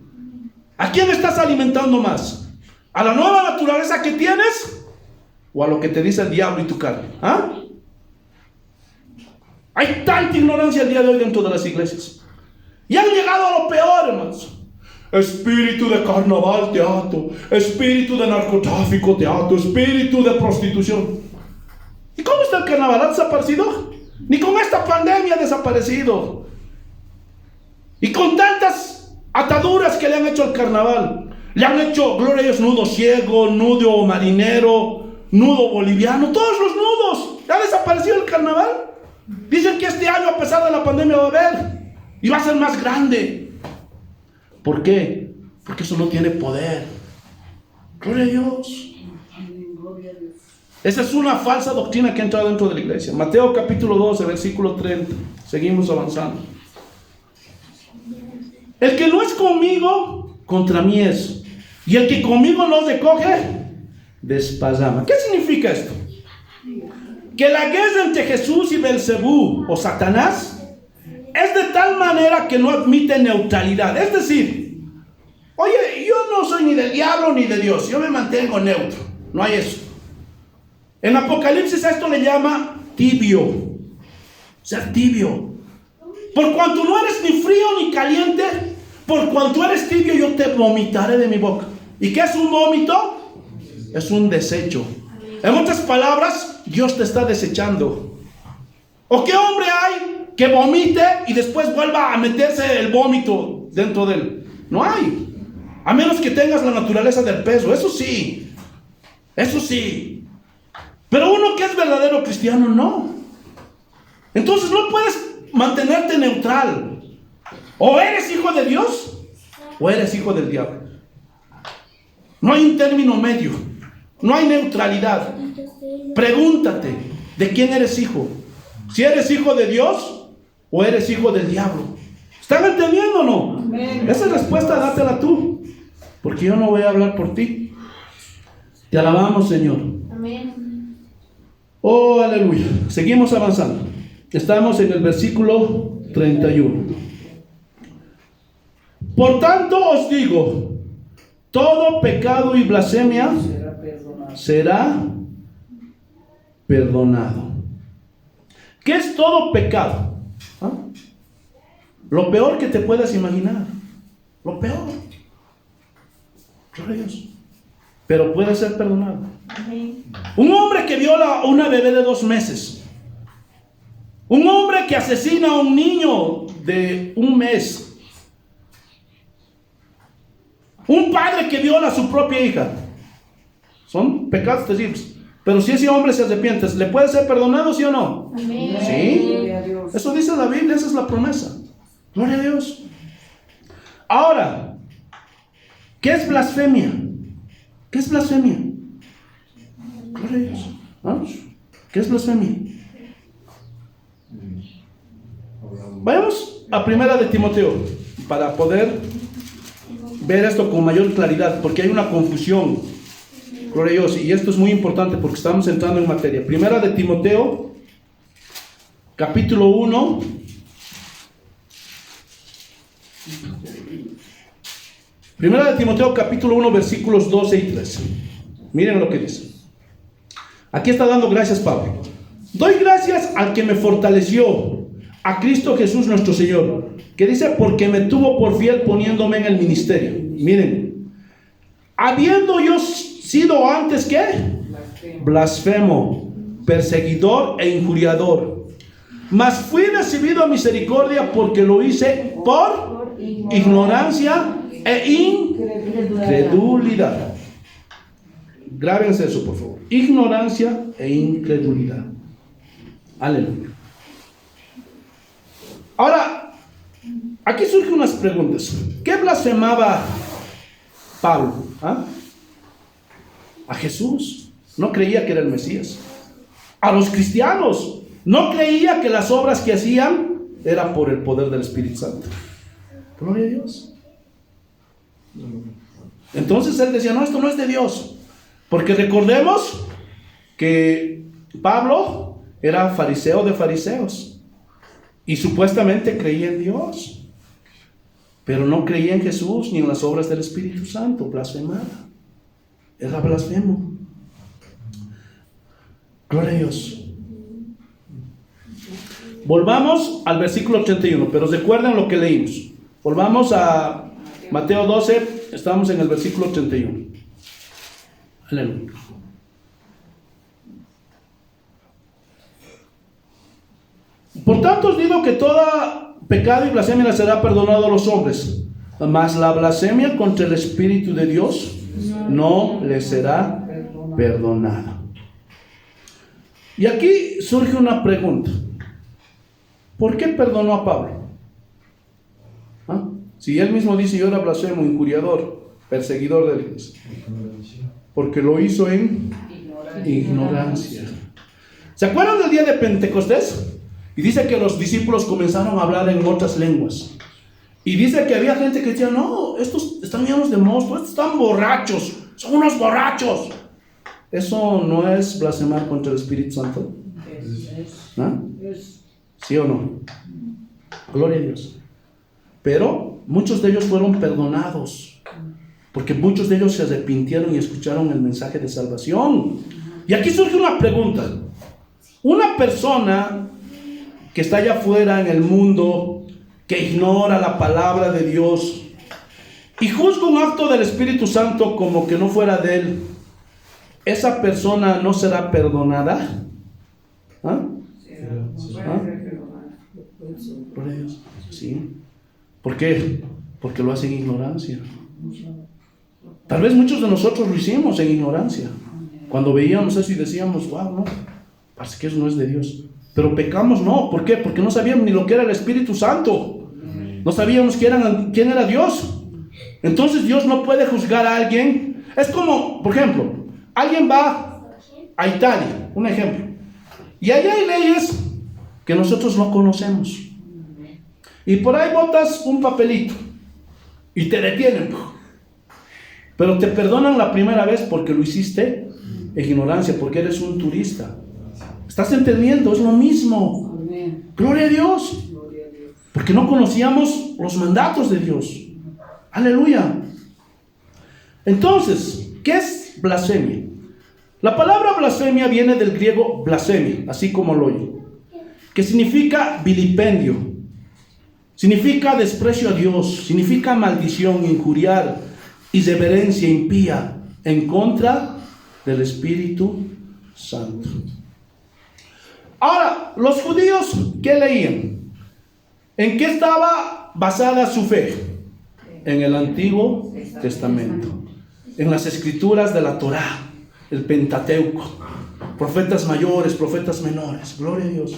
¿A quién estás alimentando más? ¿A la nueva naturaleza que tienes? ¿O a lo que te dice el diablo y tu carne? ¿Ah? Hay tanta ignorancia el día de hoy dentro de las iglesias. Y han llegado a lo peor, hermanos. Espíritu de carnaval te ato. Espíritu de narcotráfico te ato. Espíritu de prostitución. ¿Y cómo está el carnaval? ¿Ha desaparecido? Ni con esta pandemia ha desaparecido. Y con tantas ataduras que le han hecho al carnaval. Le han hecho, gloria a Dios, nudo ciego, nudo marinero, nudo boliviano, todos los nudos. ¿Ha desaparecido el carnaval? Dicen que este año, a pesar de la pandemia, va a haber. Y va a ser más grande. ¿Por qué? Porque eso no tiene poder. Gloria a Dios. Esa es una falsa doctrina que ha entrado dentro de la iglesia. Mateo capítulo 12, versículo 30. Seguimos avanzando. El que no es conmigo, contra mí es. Y el que conmigo no recoge, desparrama. ¿Qué significa esto? Que la guerra entre Jesús y Belcebú o Satanás es de tal manera que no admite neutralidad. Es decir, oye, yo no soy ni del diablo ni de Dios. Yo me mantengo neutro. No hay eso. En Apocalipsis a esto le llama tibio. Ser tibio. Por cuanto no eres ni frío ni caliente, por cuanto eres tibio, yo te vomitaré de mi boca. ¿Y qué es un vómito? Es un desecho. En otras palabras, Dios te está desechando. ¿O qué hombre hay que vomite y después vuelva a meterse el vómito dentro de él? No hay. A menos que tengas la naturaleza del peso. Eso sí. Eso sí. Pero uno que es verdadero cristiano, no. Entonces no puedes mantenerte neutral. O eres hijo de Dios o eres hijo del diablo. No hay un término medio. No hay neutralidad. Pregúntate, ¿de quién eres hijo? Si eres hijo de Dios o eres hijo del diablo. ¿Están entendiendo o no? Amén. Esa respuesta dátela tú, porque yo no voy a hablar por ti. Te alabamos, Señor. Amén. Amén. Gloria a Dios. Esa es una falsa doctrina que ha entrado dentro de la iglesia. Mateo capítulo 12, versículo 30. Seguimos avanzando. El que no es conmigo, contra mí es. Y el que conmigo no recoge, desparrama. ¿Qué significa esto? Que la guerra entre Jesús y Belcebú o Satanás es de tal manera que no admite neutralidad. Es decir, oye, yo no soy ni del diablo ni de Dios. Yo me mantengo neutro. ¿Y cómo está el carnaval? ¿Ha desaparecido el carnaval? Oh, aleluya. Seguimos avanzando. Estamos en el versículo 31. Por tanto os digo, todo pecado y blasfemia será perdonado. ¿Qué es todo pecado? ¿Ah? Lo peor que te puedas imaginar. Lo peor. Gloria a Dios. Pero puede ser perdonado. Un hombre que viola a una bebé de 2 meses. Un hombre que asesina a un niño de 1 mes. Un padre que viola a su propia hija. Son pecados terribles. Pero si ese hombre se arrepiente, ¿le puede ser perdonado, sí o no? Amén. ¿Sí? Gloria a Dios. Eso dice la Biblia, esa es la promesa. Gloria a Dios. Ahora, ¿qué es blasfemia? ¿Qué es blasfemia? Gloria a Dios. ¿Ah? ¿Qué es blasfemia? Vayamos a 1 de Timoteo para poder ver esto con mayor claridad, porque hay una confusión. Gloria a Dios. Y esto es muy importante porque estamos entrando en materia. 1 de Timoteo, capítulo 1. Primera de Timoteo capítulo 1 versículos 12 y 13. Miren lo que dice. Aquí está dando gracias Pablo. Doy gracias al que me fortaleció, a Cristo Jesús nuestro Señor, que dice, porque me tuvo por fiel poniéndome en el ministerio. Miren, habiendo yo sido antes, ¿qué? Blasfemo, perseguidor e injuriador, mas fui recibido a misericordia porque lo hice por ignorancia e incredulidad. Grábense eso, por favor. Ignorancia e incredulidad. Aleluya. Ahora, aquí surgen unas preguntas. ¿Qué blasfemaba Pablo? ¿Ah? A Jesús. No creía que era el Mesías. A los cristianos. No creía que las obras que hacían era por el poder del Espíritu Santo. Gloria a Dios. Entonces él decía, no, esto no es de Dios. Porque recordemos que Pablo era fariseo de fariseos y supuestamente creía en Dios, pero no creía en Jesús ni en las obras del Espíritu Santo. Blasfemaba. Era blasfemo. Gloria a Dios. Volvamos al versículo 81, pero recuerden lo que leímos. Volvamos a Mateo 12, estamos en el versículo 31. Aleluya. Por tanto os digo que todo pecado y blasfemia será perdonado a los hombres, mas la blasfemia contra el Espíritu de Dios no le será perdonada. Y aquí surge una pregunta. ¿Por qué perdonó a Pablo? ¿Ah? Si él mismo dice, yo era blasfemo, injuriador, perseguidor de la iglesia. Porque lo hizo en ignorancia. ¿Se acuerdan del día de Pentecostés? Y dice que los discípulos comenzaron a hablar en otras lenguas. Y dice que había gente que decía, no, estos están llenos de monstruos, estos están borrachos, son unos borrachos. ¿Eso no es blasfemar contra el Espíritu Santo? ¿Ah? ¿Sí o no? Gloria a Dios. Pero muchos de ellos fueron perdonados, porque muchos de ellos se arrepintieron y escucharon el mensaje de salvación. Y aquí surge una pregunta. Una persona que está allá afuera en el mundo, que ignora la palabra de Dios y juzga un acto del Espíritu Santo como que no fuera de él, ¿esa persona no será perdonada? ¿Ah? ¿Ah? Por Dios. Sí. ¿Por qué? Porque lo hace en ignorancia. Tal vez muchos de nosotros lo hicimos en ignorancia. Cuando veíamos eso y decíamos, wow, no, parece que eso no es de Dios. Pero pecamos, no. ¿Por qué? Porque no sabíamos ni lo que era el Espíritu Santo. No sabíamos quién era Dios. Entonces Dios no puede juzgar a alguien. Es como, por ejemplo, alguien va a Italia, un ejemplo, y allá hay leyes que nosotros no conocemos. Y por ahí botas un papelito y te detienen. Pero te perdonan la primera vez porque lo hiciste en ignorancia, porque eres un turista. ¿Estás entendiendo? Es lo mismo. Amén. Gloria a Dios. Gloria a Dios. Porque no conocíamos los mandatos de Dios. Aleluya. Entonces, ¿qué es blasfemia? La palabra blasfemia viene del griego blasfemia, así como lo oye, que significa vilipendio, significa desprecio a Dios, significa maldición, injuriar, irreverencia impía en contra del Espíritu Santo. Ahora, los judíos, ¿qué leían? ¿En qué estaba basada su fe? En el Antiguo Testamento, en las escrituras de la Torá, el Pentateuco, profetas mayores, profetas menores. Gloria a Dios.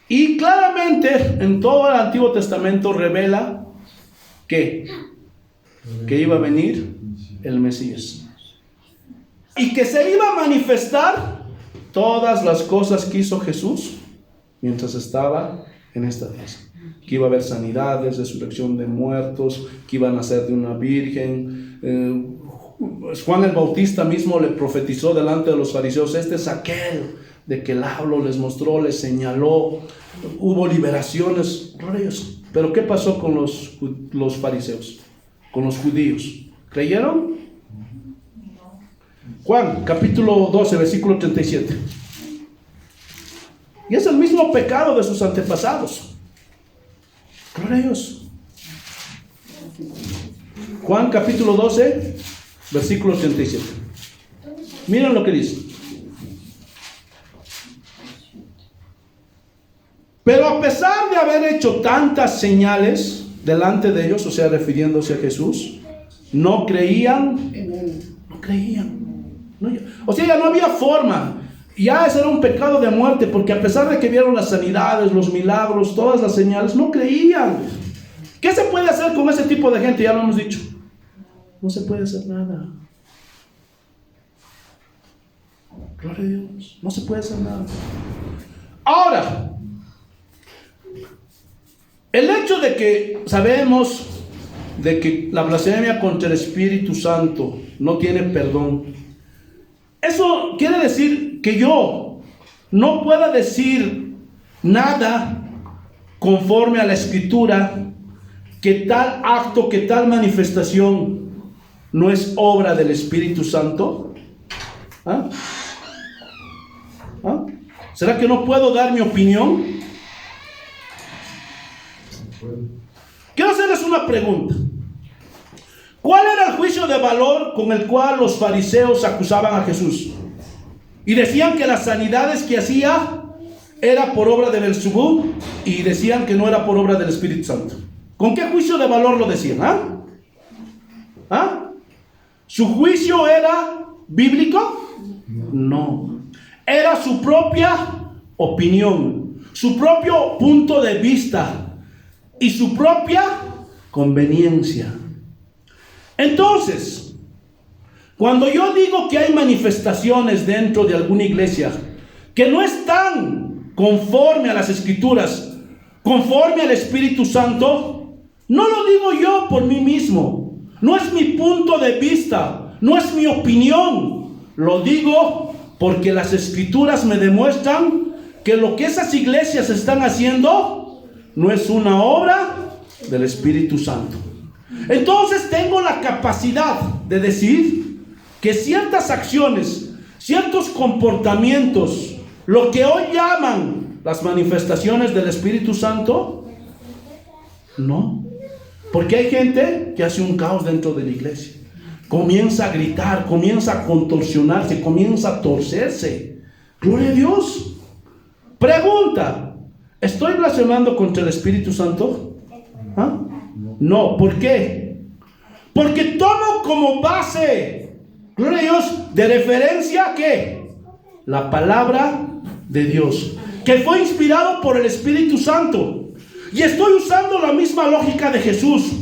Y claramente en todo el Antiguo Testamento revela que iba a venir el Mesías y que se iba a manifestar todas las cosas que hizo Jesús mientras estaba en esta tierra. Que iba a haber sanidades, resurrección de muertos, que iba a nacer de una virgen. Juan el Bautista mismo le profetizó delante de los fariseos: este es aquel de que el hablo, les mostró, les señaló. Hubo liberaciones. Pero ¿qué pasó con los fariseos? Con los judíos. ¿Creyeron? Juan capítulo 12 versículo 37. Y es el mismo pecado de sus antepasados. Gloria a Dios. Juan capítulo 12 versículo 37. Miren lo que dice. Pero a pesar de haber hecho tantas señales delante de ellos, o sea, refiriéndose a Jesús, no creían. No creían. O sea, ya no había forma. Ya ese era un pecado de muerte, porque a pesar de que vieron las sanidades, los milagros, todas las señales, no creían. ¿Qué se puede hacer con ese tipo de gente? Ya lo hemos dicho. No se puede hacer nada. Gloria a Dios. No se puede hacer nada. Ahora, el hecho de que sabemos de que la blasfemia contra el Espíritu Santo no tiene perdón, eso quiere decir que yo no pueda decir nada conforme a la Escritura, que tal acto, que tal manifestación no es obra del Espíritu Santo. ¿Ah? ¿Ah? ¿Será que no puedo dar mi opinión? Quiero hacerles una pregunta. ¿Cuál era el juicio de valor con el cual los fariseos acusaban a Jesús? Y decían que las sanidades que hacía era por obra de Belzebú, y decían que no era por obra del Espíritu Santo. ¿Con qué juicio de valor lo decían? ¿Ah? ¿Ah? ¿Su juicio era bíblico? No. Era su propia opinión, su propio punto de vista y su propia conveniencia. Entonces, cuando yo digo que hay manifestaciones dentro de alguna iglesia que no están conforme a las Escrituras, conforme al Espíritu Santo, no lo digo yo por mí mismo, no es mi punto de vista, no es mi opinión, lo digo porque las Escrituras me demuestran que lo que esas iglesias están haciendo no es una obra del Espíritu Santo. Entonces tengo la capacidad de decir que ciertas acciones, ciertos comportamientos, lo que hoy llaman las manifestaciones del Espíritu Santo, no. Porque hay gente que hace un caos dentro de la iglesia. Comienza a gritar, comienza a contorsionarse, comienza a torcerse. Gloria a Dios. Pregunta: ¿estoy blasfemando contra el Espíritu Santo? ¿Ah? No. ¿Por qué? Porque tomo como base, gloria a Dios, de referencia, ¿qué? La palabra de Dios, que fue inspirado por el Espíritu Santo. Y estoy usando la misma lógica de Jesús.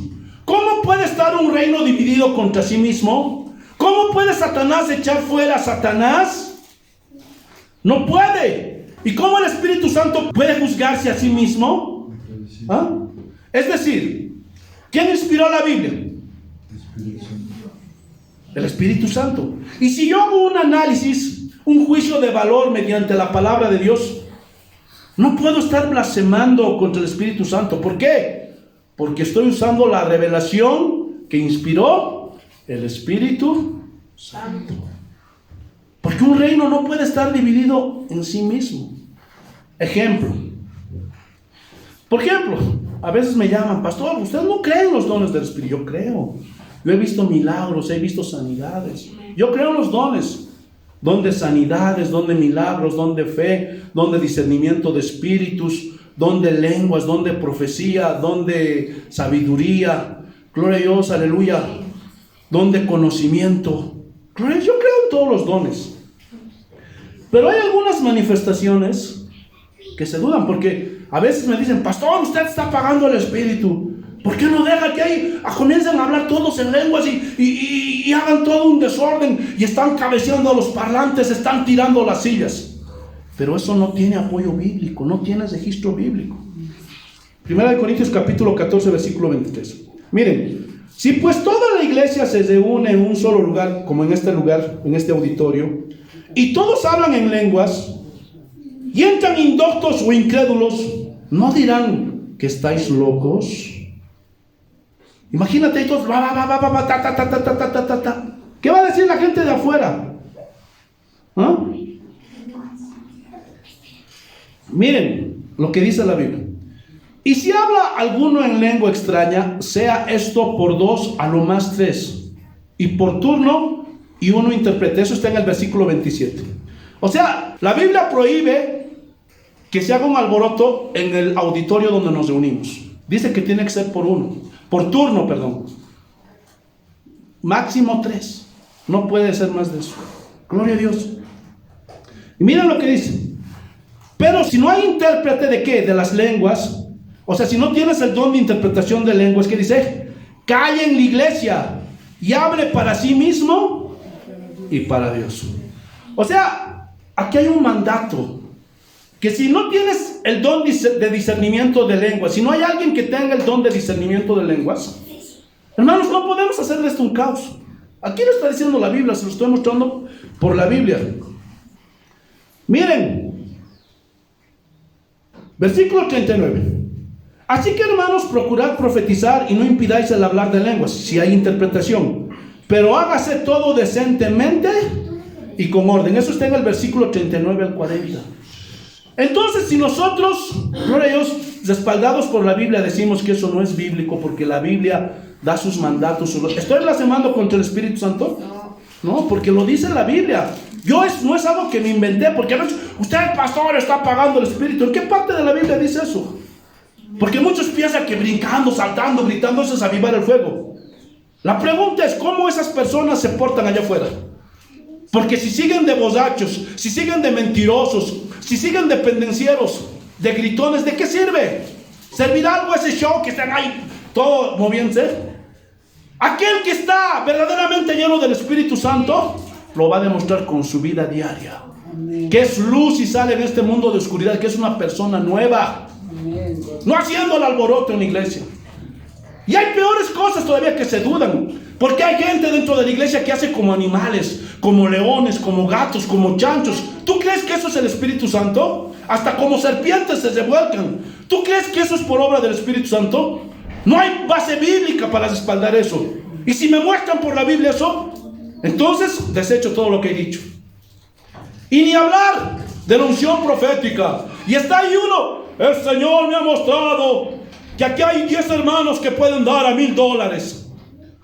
¿Cómo puede estar un reino dividido contra sí mismo? ¿Cómo puede Satanás echar fuera a Satanás? No puede. ¿Y cómo el Espíritu Santo puede juzgarse a sí mismo? ¿Ah? Es decir, ¿quién inspiró la Biblia? El Espíritu Santo. Y si yo hago un análisis, un juicio de valor mediante la palabra de Dios, no puedo estar blasfemando contra el Espíritu Santo. ¿Por qué? Porque estoy usando la revelación que inspiró el Espíritu Santo. Porque un reino no puede estar dividido en sí mismo. Por ejemplo, a veces me llaman, pastor, ¿usted no cree en los dones del Espíritu? Yo creo. Yo he visto milagros, he visto sanidades. Yo creo en los dones. Don de sanidades, don de milagros, don de fe, don de discernimiento de espíritus, don de lenguas, don de profecía, don de sabiduría. Gloria a Dios, aleluya. Don de conocimiento. Yo creo en todos los dones. Pero hay algunas manifestaciones que se dudan, porque a veces me dicen, pastor, usted está apagando el espíritu. ¿Por qué no deja que ahí comiencen a hablar todos en lenguas y hagan todo un desorden y están cabeceando los parlantes, están tirando las sillas? Pero eso no tiene apoyo bíblico, no tiene registro bíblico. 1 Corintios capítulo 14, versículo 23. Miren, si pues toda la iglesia se reúne en un solo lugar, como en este lugar, en este auditorio, y todos hablan en lenguas, y entran indoctos o incrédulos, ¿no dirán que estáis locos? Imagínate, todos, ¿qué va a decir la gente de afuera? ¿Ah? Miren lo que dice la Biblia. Y si habla alguno en lengua extraña, sea esto por 2, a lo más 3, y por turno, y uno interprete. Eso está en el versículo 27. O sea, la Biblia prohíbe que se haga un alboroto en el auditorio donde nos reunimos. Dice que tiene que ser por turno, perdón. Máximo 3. No puede ser más de eso. Gloria a Dios. Y miren lo que dice. Pero si no hay intérprete de qué, de las lenguas, o sea, si no tienes el don de interpretación de lenguas, ¿qué dice? Calle en la iglesia y hable para sí mismo y para Dios. O sea, aquí hay un mandato. Que si no tienes el don de discernimiento de lenguas, si no hay alguien que tenga el don de discernimiento de lenguas, hermanos, no podemos hacer de esto un caos. Aquí lo está diciendo la Biblia, se lo estoy mostrando por la Biblia. Miren, versículo 39. Así que, hermanos, procurad profetizar y no impidáis el hablar de lenguas, si hay interpretación, pero hágase todo decentemente y con orden. Eso está en el versículo 39 al 40. Entonces, si nosotros, gloria a Dios, respaldados por la Biblia, decimos que eso no es bíblico, porque la Biblia da sus mandatos, ¿estoy blasfemando contra el Espíritu Santo? No, porque lo dice la Biblia. No es algo que me inventé, porque a veces usted, pastor, está apagando el Espíritu. ¿En qué parte de la Biblia dice eso? Porque muchos piensan que brincando, saltando, gritando, eso es avivar el fuego. La pregunta es, ¿cómo esas personas se portan allá afuera? Porque si siguen de borrachos, si siguen de mentirosos, si siguen de pendencieros, de gritones, ¿de qué sirve? ¿Servirá algo ese show que están ahí todo moviéndose? Aquel que está verdaderamente lleno del Espíritu Santo lo va a demostrar con su vida diaria. Amén. Que es luz y sale en este mundo de oscuridad, que es una persona nueva. Amén. No haciendo el alboroto en la iglesia. Y hay peores cosas todavía que se dudan, porque hay gente dentro de la iglesia que hace como animales, como leones, como gatos, como chanchos. ¿Tú crees que eso es el Espíritu Santo? Hasta como serpientes se revuelcan. ¿Tú crees que eso es por obra del Espíritu Santo? No hay base bíblica para respaldar eso. Y si me muestran por la Biblia eso, entonces desecho todo lo que he dicho. Y ni hablar de la unción profética. Y está ahí uno, el Señor me ha mostrado que aquí hay 10 hermanos que pueden dar a $1,000.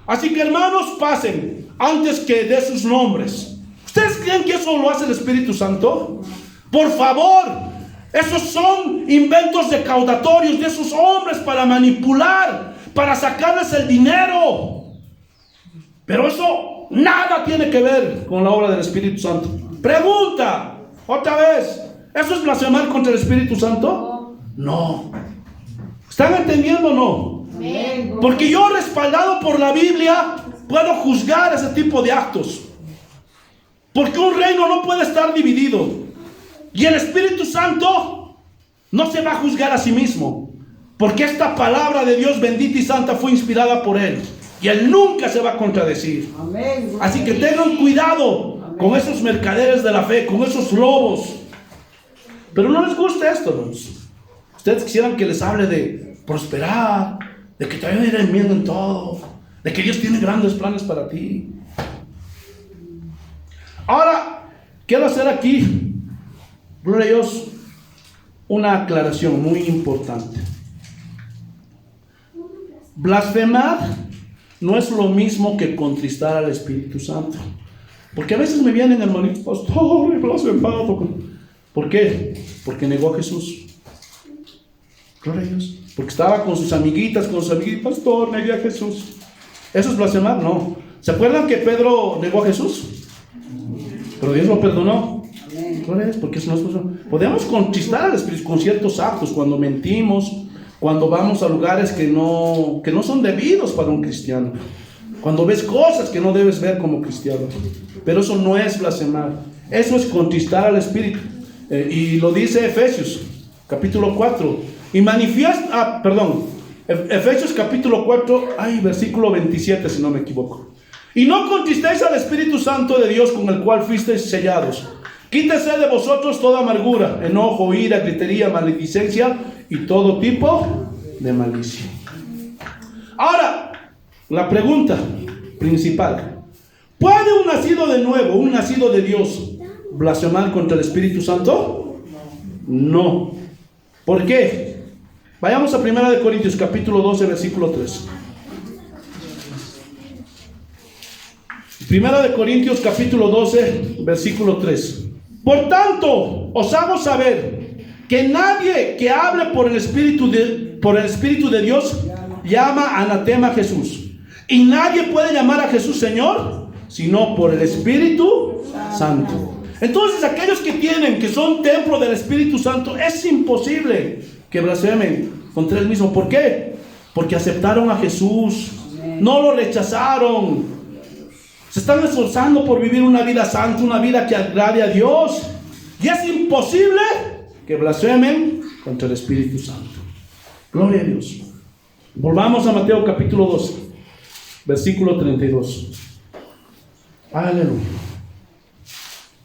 Así que, hermanos, pasen antes que de sus nombres. ¿Ustedes creen que eso lo hace el Espíritu Santo? Por favor, esos son inventos recaudatorios de esos hombres para manipular, para sacarles el dinero. Pero eso nada tiene que ver con la obra del Espíritu Santo. Pregunta, otra vez, ¿eso es blasfemar contra el Espíritu Santo? No. ¿Están entendiendo o no? Porque yo, respaldado por la Biblia, puedo juzgar ese tipo de actos. Porque un reino no puede estar dividido. Y el Espíritu Santo no se va a juzgar a sí mismo. Porque esta palabra de Dios bendita y santa fue inspirada por Él. Y Él nunca se va a contradecir. Así que tengan cuidado con esos mercaderes de la fe, con esos lobos. Pero no les gusta esto, hermanos. Ustedes quisieran que les hable de prosperar, de que te vayan a ir bien en todo, de que Dios tiene grandes planes para ti. Ahora, quiero hacer aquí, gloria a Dios, una aclaración muy importante. Blasfemar no es lo mismo que contristar al Espíritu Santo. Porque a veces me vienen hermanitos, pastor, he blasfemado. ¿Por qué? Porque negó a Jesús. Gloria a Dios. Porque estaba con sus amiguitas, pastor, negué a Jesús. ¿Eso es blasfemar? No. ¿Se acuerdan que Pedro negó a Jesús? Pero Dios lo perdonó. Gloria a Dios, porque eso no es blasfemar. Podemos contristar al Espíritu con ciertos actos, cuando mentimos, cuando vamos a lugares que no son debidos para un cristiano, cuando ves cosas que no debes ver como cristiano. Pero eso no es blasfemar, eso es contristar al Espíritu. Y lo dice Efesios capítulo 4 y manifiesta, Efesios capítulo 4, versículo 27 si no me equivoco. Y no contristéis al Espíritu Santo de Dios, con el cual fuisteis sellados. Quítese de vosotros toda amargura, enojo, ira, gritería, maledicencia y todo tipo de malicia. Ahora, la pregunta principal: ¿puede un nacido de nuevo, un nacido de Dios, blasfemar contra el Espíritu Santo? No. ¿Por qué? Vayamos a 1 Corintios capítulo 12 versículo 3. 1 Corintios capítulo 12 versículo 3. Por tanto, os hago saber que nadie que hable por el Espíritu de Dios llama anatema a Jesús. Y nadie puede llamar a Jesús Señor sino por el Espíritu Santo. Entonces, aquellos que son templo del Espíritu Santo, es imposible que blasfemen contra él mismo. ¿Por qué? Porque aceptaron a Jesús, no lo rechazaron. Se están esforzando por vivir una vida santa, una vida que agrade a Dios. Y es imposible que blasfemen contra el Espíritu Santo. Gloria a Dios. Volvamos a Mateo capítulo 12, versículo 32. Aleluya.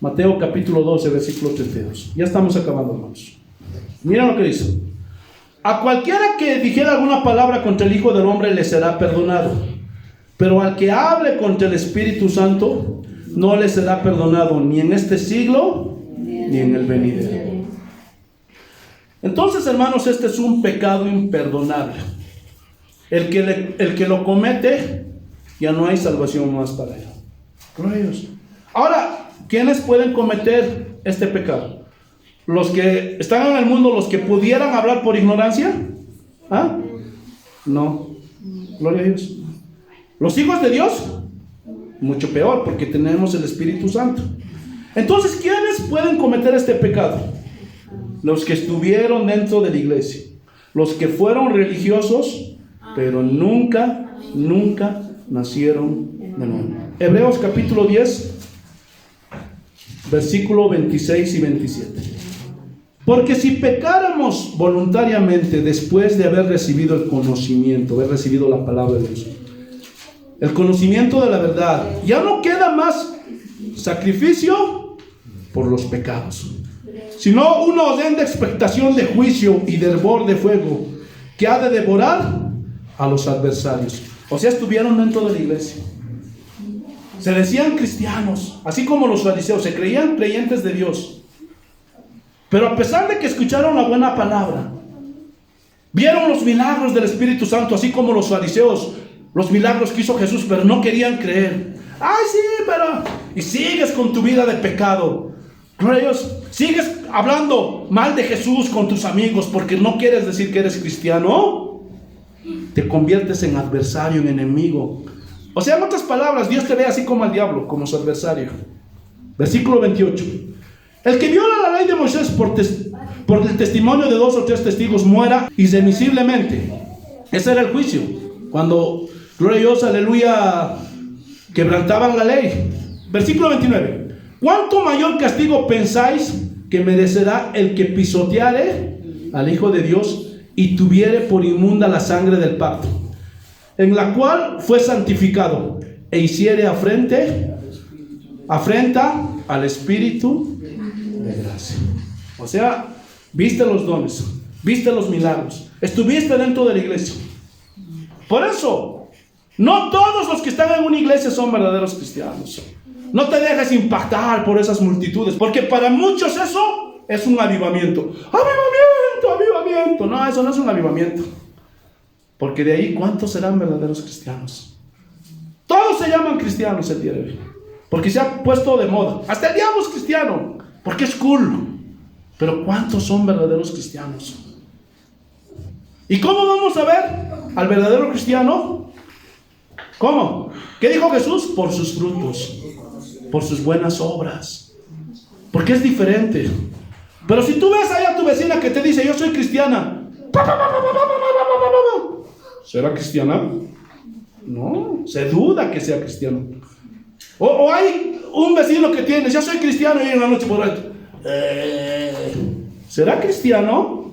Mateo capítulo 12, versículo 32. Ya estamos acabando, hermanos. Miren lo que dice: a cualquiera que dijera alguna palabra contra el Hijo del Hombre le será perdonado, pero al que hable contra el Espíritu Santo no le será perdonado, ni en este siglo ni en el venidero. Entonces, hermanos, este es un pecado imperdonable. El que lo comete, ya no hay salvación más para él. Gloria a Dios. Ahora, ¿quiénes pueden cometer este pecado? ¿Los que están en el mundo, los que pudieran hablar por ignorancia? ¿Ah? No. Gloria a Dios. ¿Los hijos de Dios? Mucho peor, porque tenemos el Espíritu Santo. Entonces, ¿quiénes pueden cometer este pecado? Los que estuvieron dentro de la iglesia, los que fueron religiosos, pero nunca nacieron de nuevo. Hebreos capítulo 10, versículo 26 y 27. Porque si pecáramos voluntariamente después de haber recibido el conocimiento, haber recibido la palabra de Dios, el conocimiento de la verdad, ya no queda más sacrificio por los pecados, sino una odiosa expectación de juicio y de hervor de fuego que ha de devorar a los adversarios. O sea, estuvieron dentro de la iglesia, se decían cristianos, así como los fariseos, se creían creyentes de Dios, pero a pesar de que escucharon la buena palabra, vieron los milagros del Espíritu Santo, así como los fariseos, los milagros que hizo Jesús, pero no querían creer. Ay, sí, pero... y sigues con tu vida de pecado. Gloria a Dios. Sigues hablando mal de Jesús con tus amigos porque no quieres decir que eres cristiano. Te conviertes en adversario, en enemigo. O sea, en otras palabras, Dios te ve así como al diablo, como su adversario. Versículo 28. El que viola la ley de Moisés por el testimonio de 2 o 3 testigos muera irremisiblemente. Ese era el juicio. Cuando, gloria a Dios, aleluya, quebrantaban la ley. Versículo 29. ¿Cuánto mayor castigo pensáis que merecerá el que pisoteare al Hijo de Dios y tuviere por inmunda la sangre del pacto, en la cual fue santificado, e hiciere afrente afrenta al Espíritu de gracia. O sea, viste los dones, viste los milagros, estuviste dentro de la iglesia. Por eso, no todos los que están en una iglesia son verdaderos cristianos. No te dejes impactar por esas multitudes, porque para muchos eso es un avivamiento. ¡Avivamiento, avivamiento! No, eso no es un avivamiento. Porque de ahí, ¿cuántos serán verdaderos cristianos? Todos se llaman cristianos el día de hoy, porque se ha puesto de moda. Hasta el diablo es cristiano, porque es cool. Pero ¿cuántos son verdaderos cristianos? ¿Y cómo vamos a ver al verdadero cristiano? ¿Cómo? ¿Qué dijo Jesús? Por sus frutos, por sus buenas obras. Porque es diferente. Pero si tú ves ahí a tu vecina que te dice, yo soy cristiana, ¿será cristiana? No, se duda que sea cristiano. O hay un vecino que tiene, yo soy cristiano, y en la noche por ahí, ¿será cristiano?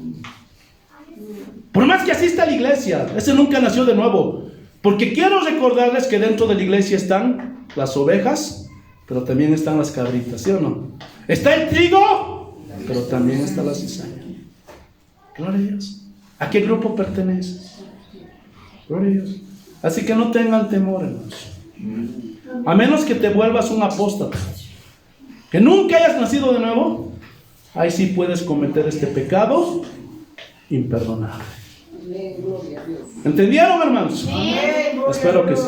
Por más que asista a la iglesia, ese nunca nació de nuevo. Porque quiero recordarles que dentro de la iglesia están las ovejas, pero también están las cabritas, ¿sí o no? Está el trigo, pero también está la cizaña. Gloria a Dios. ¿A qué grupo perteneces? Gloria a Dios. Así que no tengan temor, hermanos. A menos que te vuelvas un apóstata, que nunca hayas nacido de nuevo, ahí sí puedes cometer este pecado imperdonable. ¿Entendieron, hermanos? Espero que sí.